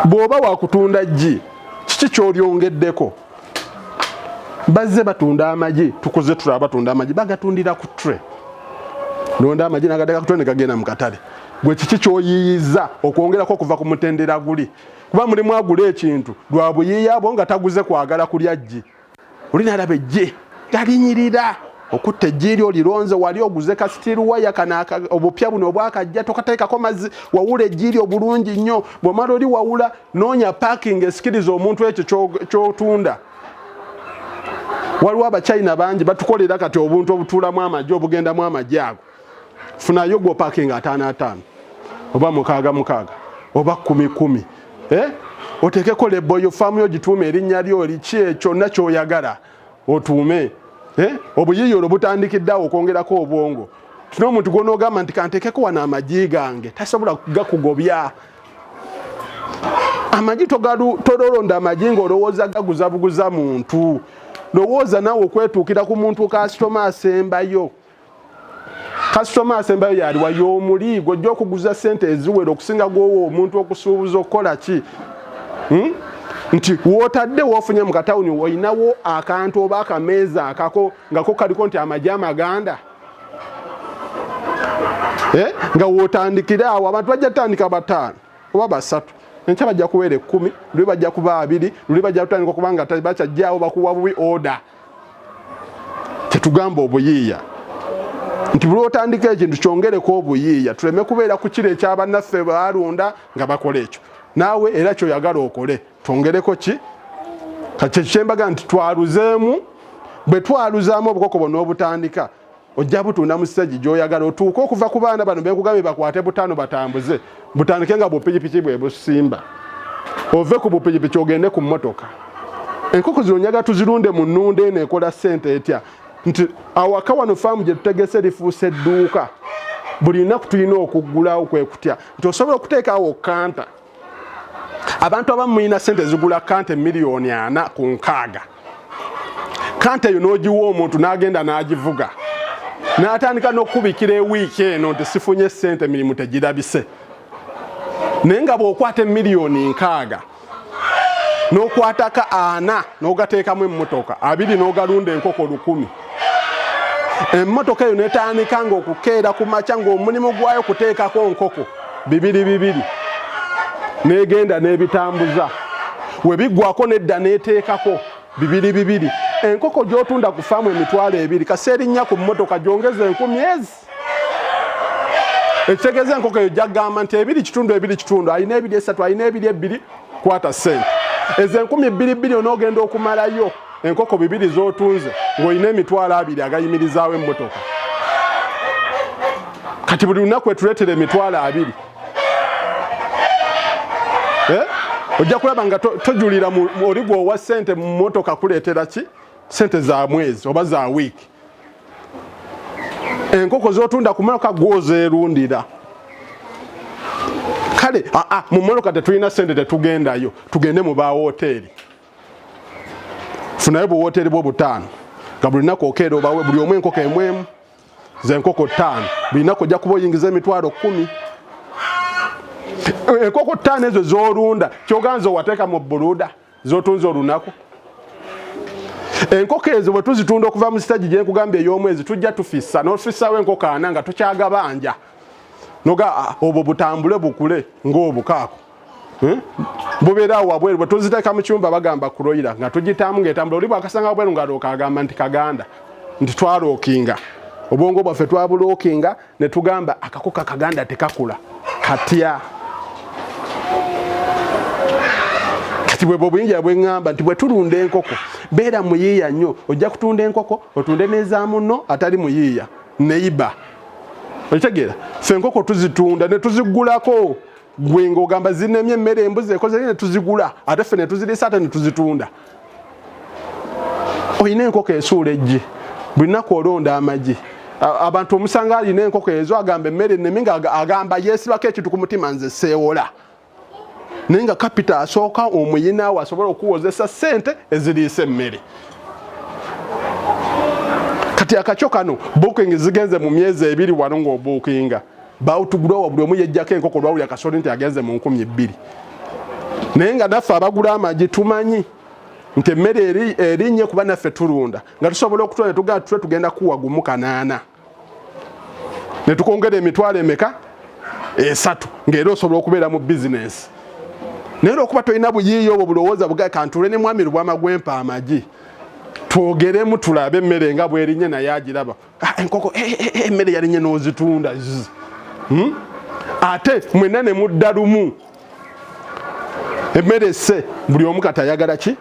bw'oba wakutunda ggi kiki ky'olyongeddeko bazze batunda amagi tukoze tulaba batunda amagi bagatundira ku tray londa amagi nagateka ku tray ne kagenda mu katale gwe kiki ky'oyiyiza okwongerako okuva ku mutendera guli kuba mulimu agula ekintu lwabuyiiya abo nga taguze kwagala kulya ggi oli nalaba eggi galinyirira okutta ejjiiri olironze wali oguze ka steel wire kana obupya buno obwakajja tokateekako mazzi wawula ejjiiri obulungi nnyo bw'omala oli wawula noonya parking esikiriza omuntu ekyo ky'otunda. Waliwo abachina bangi batukolera kati obuntu obutuulamu amagye obugendamu amagye ago. Funayo gwo parking 5 oba 6 oba 10 oteekeko lebo yo faamu yo gituume erinnya lyo liki kyonna ky'oyagala otuume. Obuyiiya olwo butandikiddeawo okwongerako obwongo. Tuna omuntu gw'onoogamba nti kanteekeko wano amagye gange tasobola gakugobya. Amagye tololonda amagye ng'olowooza gaguza buguza muntu. Lowooza naawe okwetuukira ku muntu kasitoma asembayo. Kasitoma asembayo yaliwa y'omuli gw'ojja okuguza ssente eziwera okusinga gw'owa omuntu okusuubuza okukola ki? Nti w'otadde w'ofunye mu katawuni olinawo akantu oba akameeza akako ngako kaliko nti amagye amaganda. Nga w'otandikira awo abantu bajja kutandika 5 oba 3. Enkya bajja kuweera 10, luli bajja kuba 2, luli bajja kutandika okubanga bakyajjaawo bakuwa bubi order. Tetugamba obuyiiya nti buli otandika ekintu kyongereko obuyiiya tuleme kubeera ku kiro ekyabannaffe baalunda nga bakola ekyo. Naawe era kyoyagala okole twongereko ki? Kati kyembaga nti twaluzeemu bwe twaluzaamu obukoko bwonna obutandika ojja butunda mu stage gy'oyagala otuuke okuva ku baana bano benkugambye bakwate 5 batambuze butandike nga bupikipiki bwe busimba ove ku bupikipiki ogende ku mmotoka. Enkoko zino nyaga tuzirunde mu nnunda eno ekola ssente etya nti awaka wano faamu gye tutegese lifuuse edduuka buli nnaku tulina okuggulawo kwe kutya nti osobola okuteekawo kanta. Abantu abamu mulina ssente zigula kanta miliyoni 4 ku 6. Kanta eyo n'ogiwa omuntu n'agenda n'agivuga n'atandika n'okubikira ewiiki eno nti sifunye ssente mirimu tegirabise. Naye nga bw'okwata miliyoni 6 n'okwataka 4 n'ogateekamu emmotoka 2 n'ogalunda enkoko 100. Emmotoka eyo n'etandika ng'okukeera ku makya ng'omulimu gwayo kuteekako nkoko 2 n'egenda n'ebitambuza we biggwako n'edda n'eteekako 2. Enkoko gy'otunda ku faamu 2,000 kaseera nnya ku mmotoka gyongeza 10,000. Ekitegeeza enkoko eyo gyagamba nti 2.2 alina 2.3 alina 2.2 kwata ssente. Ezo 2,200 onoogenda okumalayo enkoko 2 z'otunze ng'olina 2,200 agayimirizaawo emmotoka. Kati buli lunaku etuleetera 2,200. Ojja kulaba nga tojulira oli gw'owa ssente mu mmotoka kuleetera ki? Ssente za mwezi oba za wiiki. Enkoko z'otunda ku mmotoka gw'ozeerundira. Kale mu mmotoka tetulina ssente tetugendayo tugende mu bawoteeri. Funayo buwoteeri bwo 5 nga buli lunaku okeera obawe buli omu enkoko emwemu z'enkoko 5 buli lunaku ojja kuba oyingiza 10,000. Enkoko 5 ezo z'olunda kyoganza owateeka mu bbuluda z'otunze olunaku. Enkoko ezo bwe tuzitunda okuva mu stage gye nkugambye ey'omwezi tujja tufissa n'ofissawo enkoko 4 nga tukyagabanja noga obwo butambule bukule ng'obukaako. Bubeera awo wabweru bwe tuziteeka mu kyumba bagamba kuloyira nga tugitaamu ng'etambula oli bw'akasanga wabweru ng'alooka agamba nti kaganda nti twalookinga obwongo bwaffe twabulookinga ne tugamba akakoko kaganda tekakula katya. Kati bwe bwingira bwe ngamba nti bwe tulunda enkoko beera muyiiya nnyo ojja kutunda enkoko otunde n'ezaamu nno atali muyiiya neiba. Okitegeera ffe enkoko tuzitunda ne tuzigulako gwe ng'ogamba zinemye emmere embuzi ekoze ne tuzigula ate ffe ne tuziriisa ate ne tuzitunda. Olina enkoko esuula eggi buli nnaku olonda amagi. Abantu omusanga alina enkoko ezo agamba emmere enneme nga agamba yeesibako ekintu ku mutima nze seewola. Naye nga kapita asooka omuyinaawe asobola okuwozesa ssente eziriisa emmere. Kati akakyo kano booking zigenze mu myezi 2 wano ng'obookinga. Baawutugulwa buli omu yejjako enkoko lwawulira kasoli nti agenze mu 2,000. Naye nga naffe abagula amagi tumanyi nti emmere erinnye kuba naffe tulunda nga tusobola okutwala ne tugamba tutwe tugenda kuwa gumu 8 ne tukongera 3 ng'era osobola okubeera mu bizinesi. Naye okuba tolina buyiiya obwo bulowooza buga kantule ne mwami Lubwama gwempa amagi twogeremu tulabe emmere nga bwerinye naye agiraba enkoko emmere yalinye n'ozitunda ate mwenna ne mudda lumu emmere esse buli omu kati ayagala ki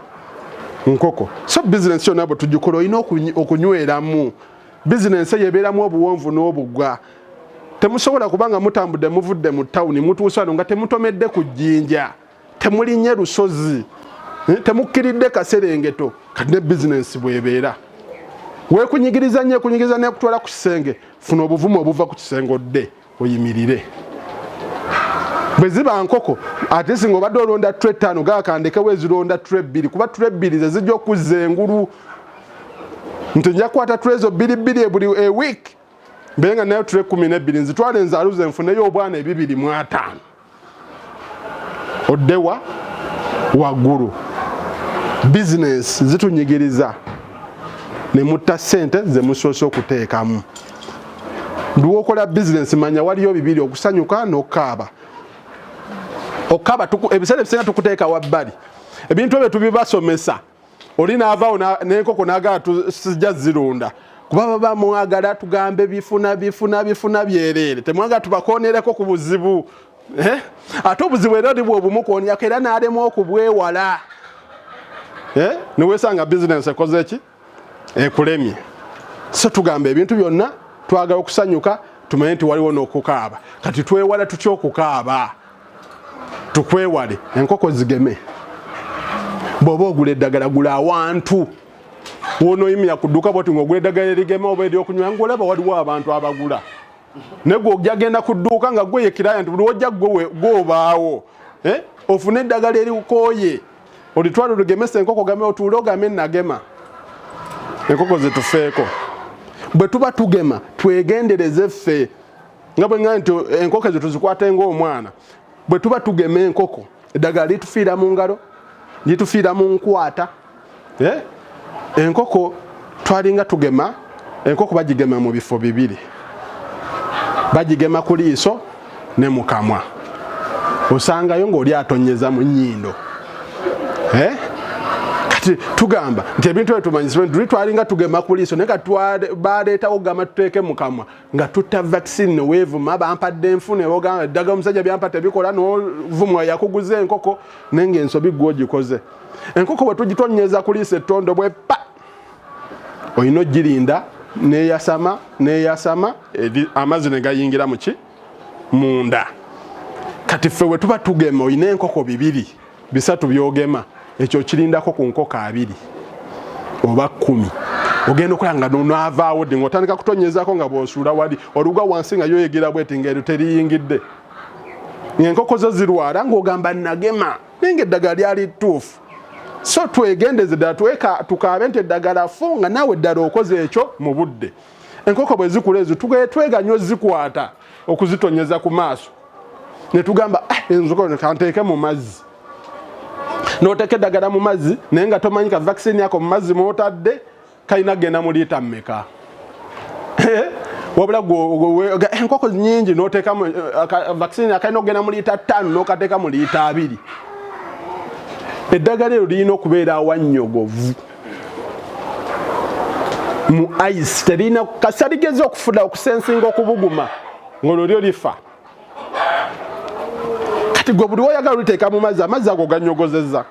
nkoko. So bizinensi yonna bwe tugikola olina okunyweramu. Bizinensi yebeeramu obuwonvu n'obugwa. Temusobola kubanga mutambudde muvudde mu tawuni mutuusa nga temutomedde ku jjinja, temulinye lusozi, temukkiridde kaserengeto, kati ne bizinensi bwebeera. Weekunyigiriza nnyo kutwala ku kisenge, funa obuvumu obuva ku kisenge odde oyimirire. Bwe ziba nkoko ate singa obadde olonda tray 5 gaakandikewo ezironda tray 2 kuba tray 2 ze zijja okuzza engulu nti nja kukwata tray ezo 2 buli week mbenga nayo tray 12 nzitwale nzaaluze nfuneyo obwana 205 oddewa waggulu. Business zitunyigiriza ne mutta ssente ze musoose okuteekamu. Lwokola business manya waliyo bibiri okusanyuka n'okaaba. Okaba ebiseera ebisinga tukuteeka wabbali. Ebintu ebyo tubibasomesa. Oli naavaawo n'enkoko n'agala tuzijja zirunda. Kuba baba mwagala tugambe bifuna byereere. Temwagala tubakoonereko ku buzibu. Ate obuzibu era oli bw'obumu koonyako era n'alema okubwewala. Niweesanga bizinensi ekoze ki? Ekulemye. So tugamba ebintu byonna twagala okusanyuka tumanye nti waliwo n'okukaaba. Kati twewala tutya okukaaba? Tukwewale enkoko zigeme. Bw'oba ogula eddagala gula awantu wonooyimira ku dduuka bw'oti ng'ogula eddagala erigema oba ery'okunywa ng'olaba waliwo abantu abagula. Ne gwe ojja genda ku dduuka nga gwe ye kirayenti buli wojja gw'obaawo ofune eddagala erikooye olitwala olugemesa enkoko game otuule ogame nagema. Enkoko zetufeeko. Bwe tuba tugema twegendereze ffe nga bwe ngambye nti enkoko ezo tuzikwate ng'omwana. Bwe tuba tugema enkoko eddagala litufiira mu ngalo litufiira mu nkwata. Enkoko twalinga tugema enkoko bagigema mu bifo bibiri. Bagigema ku liiso ne mu kamwa. Osangayo ng'oli atonyeza mu nnyindo. Kati tugamba nti ebintu ebyo tumanyisa tuli twalinga tugema ku liiso naye kati baleetawo gama tuteeke mu kamwa nga tutta vaccine neweevuma bampadde nfune bogamba eddagala omusajja byampa tebikola n'ovumwa yakuguza enkoko naye ng'ensobi gwe ogikoze. Enkoko bwe tugitonyeza ku liiso ettondo bwe pa olina ogirinda neeyasama amazzi ne gayingira mu ki munda. Kati ffe bwe tuba tugema olina enkoko 2 3 byogema ekyo kirindako ku nkoko 2 oba 10 ogenda okola nga nonaavaawo ddi ng'otandika kutonyezaako nga bw'osuula wali olugwa wansi nga yoyegera bweti ng'eryo teriyingidde. Enkoko zo zirwala ng'ogamba nagema naye ng'eddagala lyali ttuufu. So twegendeze ddala tukaabe nti eddagala fu nga naawe ddala okoze ekyo mu budde. Enkoko bwe zikula ezo tweganya ozikwata okuzitonyeza ku maaso ne tugamba enzoko kanteeke mu mazzi. N'oteeka eddagala mu mazzi naye nga tomanyi ka vaccine yako mu mazzi mw'otadde kalina genda mu liita mmeka. Wabula enkoko nnyingi n'oteeka vaccine akalina okugenda mu liita 5 n'okateeka mu liita 2. Eddagala eryo lirina okubeera awannyogovu mu ice terina kasa ligeze okufuna okusensinga okubuguma ng'olwo lyo lifa. Kati gwe buli oyagala oliteeka mu mazzi amazzi ago ganyogozezza.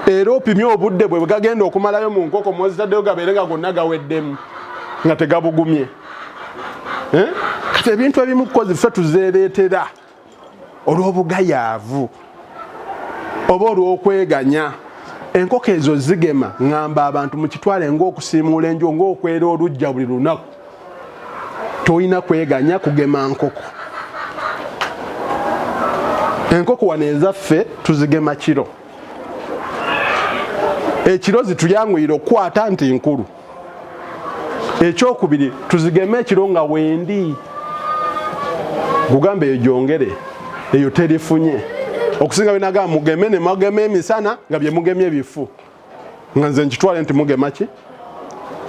Era opimye obudde bwe gagenda okumalayo mu nkoko mwezitaddeyo gabeere nga gonna gaweddemu nga tegabugumye. Kati ebintu ebimu kukozi ffe tuzeereetera olw'obugayaavu oba olw'okweganya. Enkoko ezo zigema ngamba abantu mukitwale ng'okusiimuula enjo ng'okwera olujja buli lunaku. Toyina kweganya kugema nkoko. Enkoko wano ezaffe tuzigema kiro. Ekiro zituyanguyira okukwata nti nkulu. Ekyokubiri tuzigeme ekiro nga wendi. Gugambe eyo gyongere eyo terifunye. Okusinga binaga mugeme ne mageme emisana nga bye mugemye bifu. Nga nze nkitwale nti mugema ki?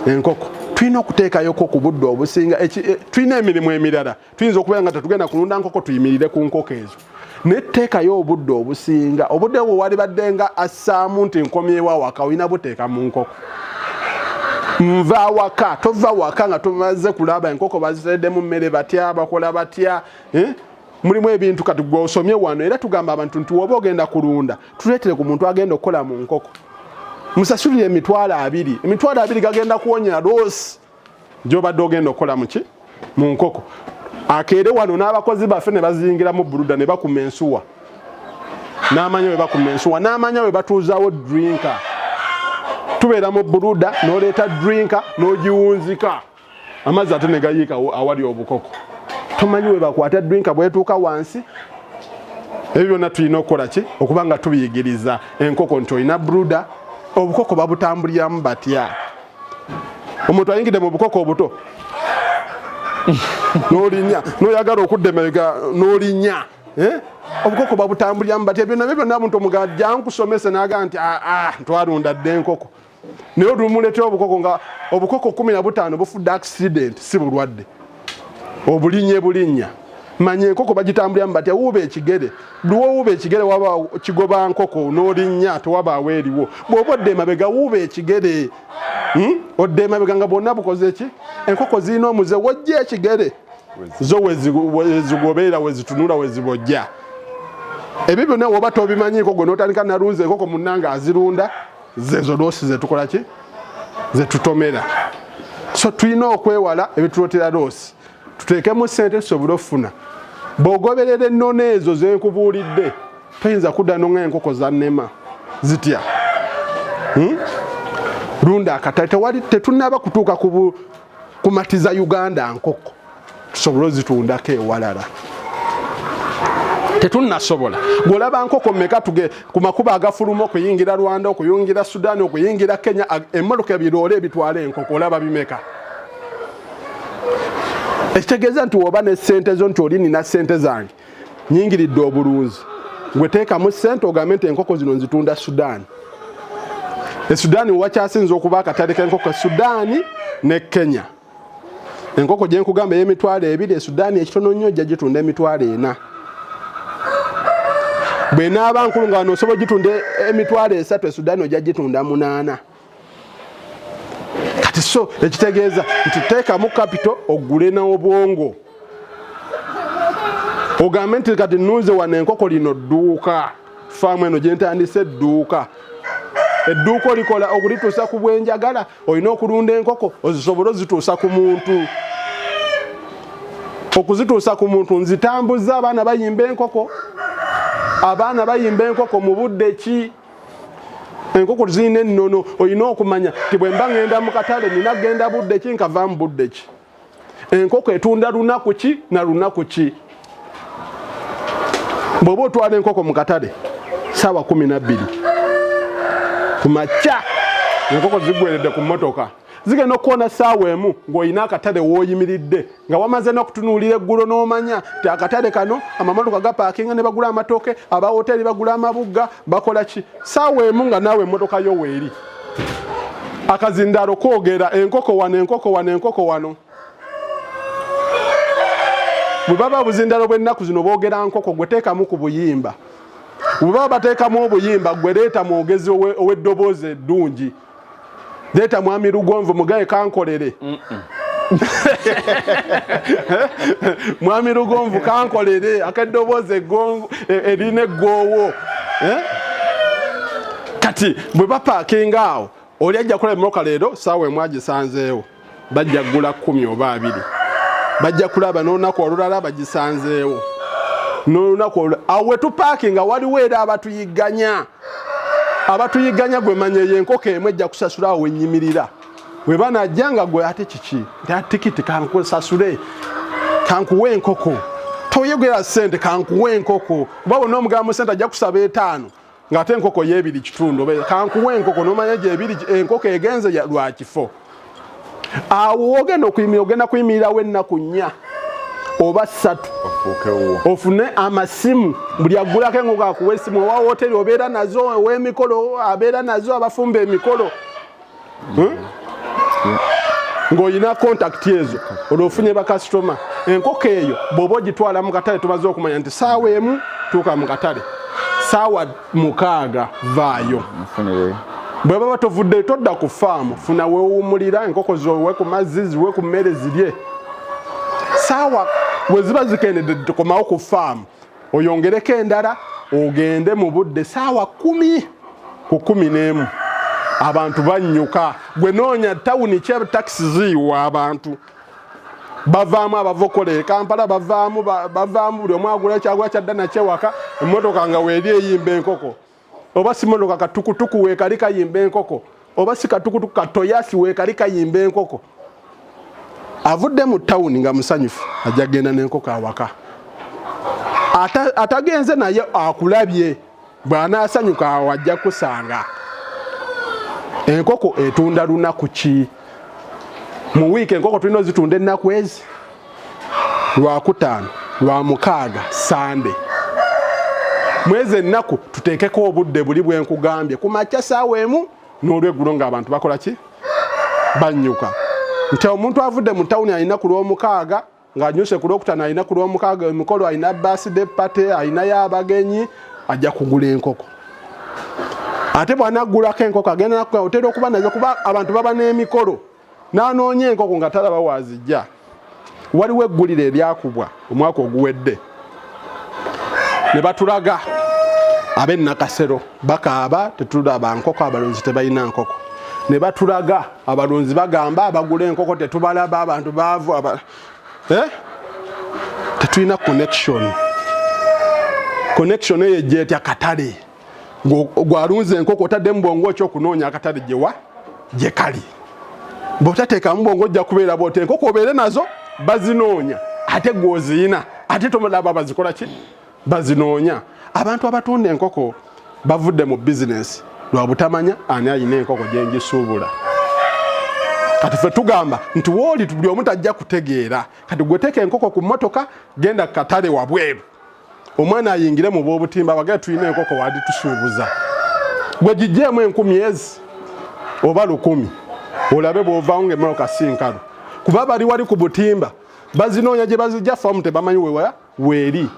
Enkoko. Tulina okuteekayoko ku budde obusinga tulina emirimu emirala. Tuyinza okubeera nga tetugenda kulunda nkoko tuyimirire ku nkoko ezo. netteekayo obudde obusinga obudde bwo wali baddenga assaamu nti nkomyewa waka olina buteeka mu nkoko nva waka tova waka nga tumaze kulaba enkoko baziteddemu mmere batya bakola batya mulimu ebintu kati gwe osomye wano era tugamba abantu nti woba ogenda kulunda tuleetere ku muntu agenda okukola mu nkoko musasulire emitwalo 2 gagenda kuwonya loosi gy'obadde ogenda okukola muki mu nkoko akeere wano n'abakozi baffe ne bazingira mu buluda ne bakuma ensuwa n'amanya we bakuma ensuwa n'amanya we batuuzaawo drinka tubeera mu buluda n'oleeta drinka n'ogiwunzika amazzi ate ne gayiika awali obukoko tumanyi we bakwata drinka bwetuuka wansi ebyo byonna tulina okukola ki okuba nga tubiyigiriza enkoko nti olina buluda obukoko babutambuliramu batya omuntu ayingidde mu bukoko obuto n'olinya n'oyagala okudda emabega n'olinya obukoko babutambuliramu batya byonna muntu omugajja nkusomese n'aga nti twalunda dde enkoko naye olumuleetera obukoko nga obukoko 15 bufudde accident si bulwadde bulinnya manya enkoko bagitambuliramu batya wuuba ekigere buli wuuba ekigere waba kigoba nkoko n'olinnya tewabaawo eriwo bw'oba odda emabega wuuba ekigere odda emabega nga bwonna bukoze ki enkoko zirina omuze wojja ekigere zo wezigobeera wezitunula wezibojja ebyo byonna woba tobimanyiiko gwe n'otandika nalunza enkoko munnanga azirunda zezo loosi zetukola ki zetutomera so tulina okwewala ebitulootera loosi tuteekemu ssente tusobole okufuna bw'ogoberera ennono ezo zenkubuulidde toyinza kudda nonga enkoko zannema zitya lunda akatale tetunaba kutuuka kumatiza Uganda nkoko tusobole ozitundako ewalala tetunnasobola bw'olaba nkoko mmeka tuge ku makubo agafuluma okuyingira Rwanda okuyingira Sudan okuyingira Kenya emmotoka ebiroole ebitwala enkoko olaba bimeka ekitegeeza nti woba ne ssente zo nti oli nina ssente zange nyingiridde obulunzi gwe teekamu ssente ogambe nti enkoko zino nzitunda Sudan Sudan wakyasinza okuba akatale k'enkoko Sudan ne Kenya enkoko gye nkugamba ey'emitwalo 2 Sudan ekitono nnyo ojja gitunda emitwalo 4 bwe naaba nkulu nga noosobola gitunda emitwalo 3 Sudan ojja gitunda 8 kati so ekitegeeza nti teekamu kapito ogule n'obwongo ogambe nti kati nnuuze wano enkoko lino dduuka faamu eno gye ntandise edduuka olikola okulituusa ku bwenjagala olina okulunda enkoko ozisobole ozituusa ku muntu okuzituusa ku muntu nzitambuza abaana bayimba enkoko mu budde ki enkoko zirina ennono olina okumanya ti bwe mba ngenda mu katale nina genda budde ki nkava mu budde ki enkoko etunda lunaku ki na lunaku ki bw'oba otwala enkoko mu katale ssaawa 12 ku makya enkoko zigweredde ku mmotoka zigenda okukoona ssaawa emu ng'olina akatale w'oyimiridde nga wamaze n'okutunuulira eggulo n'omanya ti akatale kano amamotoka gapaakinga ne bagula amatooke aba hoteri bagula amabugga bakola ki ssaawa emu nga naawe emmotoka yo weeri akazindaalo koogera enkoko wano bwe baba buzindaalo bw'ennaku zino boogera nkoko gwe teekamu ku buyimba bwe baba bateekamu obuyimba gwe leeta mwogezi ow'eddoboozi eddungi leeta mwami Lugonvu mugaye kankolere mwami Lugonvu kankolere akeddoboozi erina eggoowo kati bwe bapaakinga awo oli ajja kukola emmotoka leero ssaawa emu agisanzeewo bajja kugula 10 oba 2 bajja kulaba n'olunaku olulala bagisanzeewo n'olunaku olulala awo wetupaakinga waliwo era abatuyigganya gwe manya enkoko emu ejja kusasula awo wenyimirira bwe banajja nga gwe ate kiki tikiti kankusasule kankuwa enkoko toyogera ssente kankuwa enkoko oba bonna omugamba ssente ajja kusaba 5 ng'ate enkoko y'ebiri kitundu kankuwa enkoko n'omanya gyebiri enkoko egenze lwa kifo awo ogenda kuyimirirawo ennaku 4 oba 3 ofune amasimu buli agulako enkoko akuwa essimu owa hoteri obeera nazo ow'emikolo abeera nazo abafumba emikolo ng'olina kontakiti ezo olwofunye bakasitoma enkoko eyo bw'oba ogitwala mu katale tumaze okumanya nti saawa emu tuuka mu katale saawa 6 vaayo bwe baba tovudde todda ku faamu funa weewummulira enkoko zowe ku mazzi ziwe ku mmere zirye saawa we ziba zikendedde tukomawo ku faamu oyongereko endala ogende mu budde saawa 10 ku 11 abantu bannyuka gwe noonya tawuni kye takisi ziyiwa abantu bavaamu abava okola Kampala bavaamu buli omu agula ekyagula kyadda nakyewaka emmotoka nga weeri eyimba enkoko oba si motoka katukutuku weekali kayimba enkoko oba si katukutuku katoyasi weekali kayimba enkoko avudde mu tawuni nga musanyufu ajja genda n'enkoko awaka atagenze naye akulabye bw'anaasanyuka awo ajja kusanga enkoko etunda lunaku ki mu wiiki enkoko tulina ozitunda ennaku ezi Lwakutaano Lwamukaaga Sande mwezi ennaku tuteekeko obudde buli bwe nkugambye ku makya saawa emu n'olweggulo ng'abantu bakola ki bannyuka nti omuntu avudde mu tawuni alina ku Lwomukaaga ng'anyuse ku Lwokutaano alina ku Lwomukaaga emikolo alina birthday party alinayo abagenyi ajja kugula enkoko ate bw'anaggulako enkoko agenda nakuga otera okuba nazo kuba abantu baba n'emikolo n'anoonya enkoko nga talaba waazijja waliwo eggulire eryakubwa omwaka oguwedde ne batulaga ab'ennakasero bakaaba tetulaba nkoko abalunzi tebalina nkoko ne batulaga abalunzi bagamba abagula enkoko tetubalaba abantu baavu tetulina connection eyo ejjeetya katale gwalunze enkoko otadde mu bwongo ekyokunoonya akatale gye kali bw'otateekamu bwongo ojja kubeera bw'oti enkoko obeere nazo bazinoonya ate gw'oziyina ate tomulaba bazikola ki bazinoonya abantu abatunda enkoko bavudde mu bizinesi lwa butamanya ani alina enkoko gyenjisuubula kati ffe tugamba nti wooli buli omu tajja kutegeera kati gweteeka enkoko ku mmotoka genda katale wabweru omwana ayingire mu b'obutimba bagenda tulina enkoko wadi tusuubuza gwe gijjeemu 10,000 oba 100 olabe bw'ovaawo ng'emmotoka si nkalu kuba bali wali ku butimba bazinoonya gye bazijja faamu tebamanyi weeri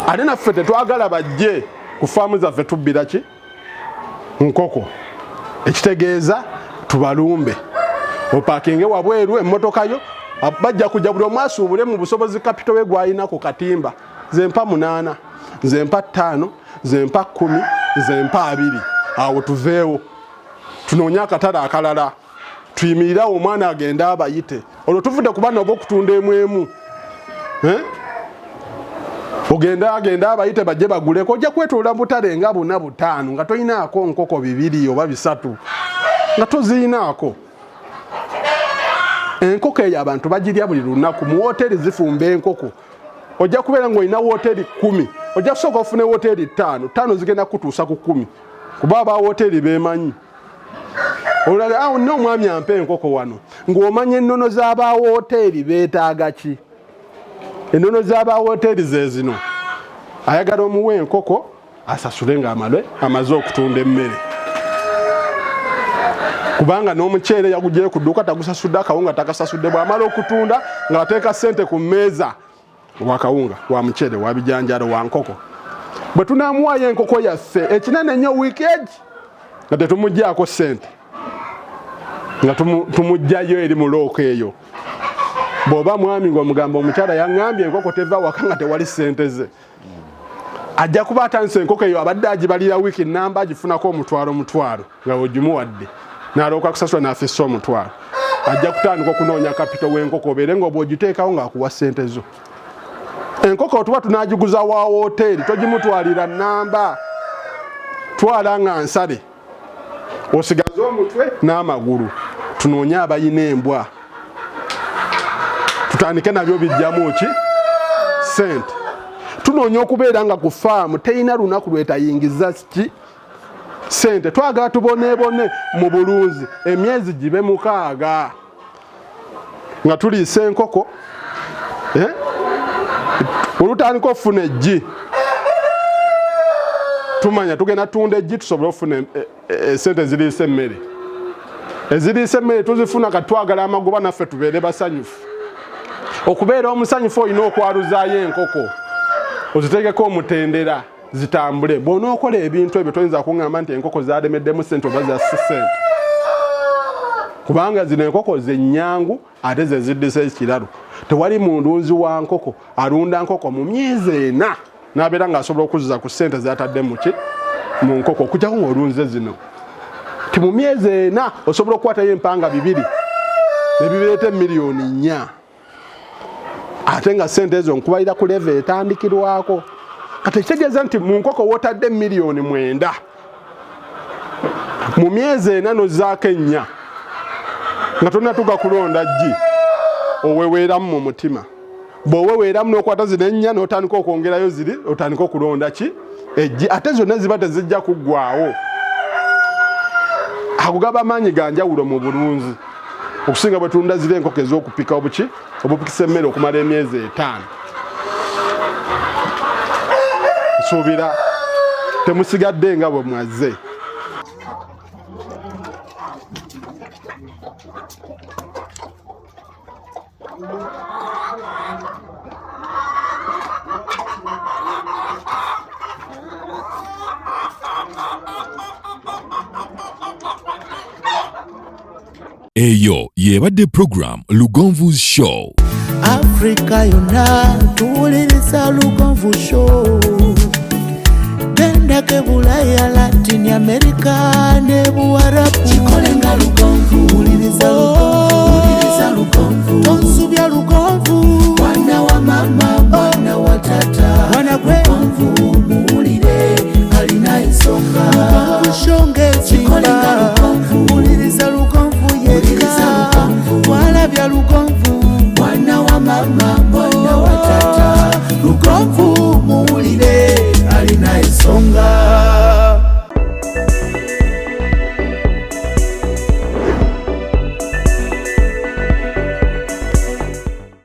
ate naffe tetwagala bajje ku faamu zaffe tubbira ki nkoko ekitegeeza tubalumbe opaakinge wabweru emmotoka yo bajja kujja buli omu asuubule mu busobozi kapito we gwalina ku katimba nze mpa 8 nze mpa 5 nze mpa 10 nze mpa 2 awo tuveewo tunoonye akatale akalala tuyimirirawo omwana agenda abayite olwo tuvudde ku bana oba okutunda emu agenda abayite bajje baguleko ojja kwetoola butale nga 4 5 nga toyinaako nkoko 2 oba 3 nga toziyinaako enkoko eyo abantu bagirya buli lunaku mu wooteri zifumba enkoko ojja kubeera ng'olina wooteri 10 ojja kusooka ofune wooteri 5 zigenda kutuusa ku 10 kuba aba wooteri beemanyi olala awo nno omwami ampa enkoko wano ng'omanya ennono z'aba wooteri beetaaga ki ennono z'aba wooteri ze zino ayagala omuwa enkoko asasule ng'amaze okutunda emmere kubanga n'omuceere yagugyeye ku dduuka tagusasudde akawunga takasasudde bw'amala okutunda ng'ateeka ssente ku mmeeza wa kawunga wa muceere wa bijanjalo wa nkoko bwe tunaamuwayo enkoko yaffe ekinene nnyo wiikeegi nga tetumuggyako ssente nga tumugjayo eri mu looko eyo bw'oba mwami ng'omugamba omukyala yaŋŋambye enkoko teva waka nga tewali ssente ze ajja kuba atandise enkoko eyo abadde agibalira wiiki namba agifunako omutwalo nga wegimuwadde n'alooka kusasula n'afissa omutwalo ajja kutandika okunoonya kapito w'enkoko obeere ng'obwogiteekawo ng'akuwa ssente zo enkoko otuba tunaagiguza wa wooteri togimutwalira namba twala nga nsale osigaze omutwe n'amagulu tunoonye abayina embwa tutandike nabyo bijjamu ki ssente tunoonya okubeera nga ku faamu teyina lunaku lwetayingiza ki ssente twagala tuboneebone mu bulunzi emyezi gibe 6 nga tuliisa enkoko olutandika okufuna eggi tumanya tugenda tunda eggi tusobole okufuna ssente eziriisa emmere eziriisa emmere tuzifuna katwagala amagoba naffe tubeere basanyufu okubeera omusanyufu olina okwaruzaayo enkoko oziteekeko omutendera zitambule. Bw'onookola ebintu ebyo toyinza kuŋŋamba nti enkoko zaalemeddemu ssente oba zasse ssente, kubanga zino enkoko zenyangu ate ze ziddisa ekiralo. Tewali mulunzi wa nkoko alunda nkoko mu myezi 4 n'abeera ng'asobola okuzza ku ssente zatadde mu nkoko okugyako ng'olunze zino. Ti mu myezi 4 osobola okukwatayo empanga 2 ne bireeta miliyoni 4, ate nga ssente ezo nkubalira ku leve etandikirwako. Kati ekitegeeza nti mu nkoko wotadde miliyoni 9 mu myezi 4 nozzaako 4 nga tonnatuuka kulonda ggi, oweweeramu mu mutima. Bw'oweweeramu n'okwata zino 4 n'otandika okwongerayo ziri, otandika okulonda ki? Eggi. Ate zonna ziba tezijja kuggwaawo. Akugaba amaanyi ga njawulo mu bulunzi okusinga bwe tulunda ziri enkoko ez'okupika obupikisa emmere okumala emyezi 5. Nsuubira temusigadde nga bwe mwazze. Eyo yebadde program Lugonvu's Show. Africa yonna tuwuliriza Lugonvu Show. Genda ke Bulaya, Latin America ne Buwarabu. Chikolenga Lugonvu, wuliriza Lugonvu. Tonsubya Lugonvu, mwana wa mama, mwana wa tata. Mwana gwe Lugonvu muwulire alina ensonga. Lugonvu Show.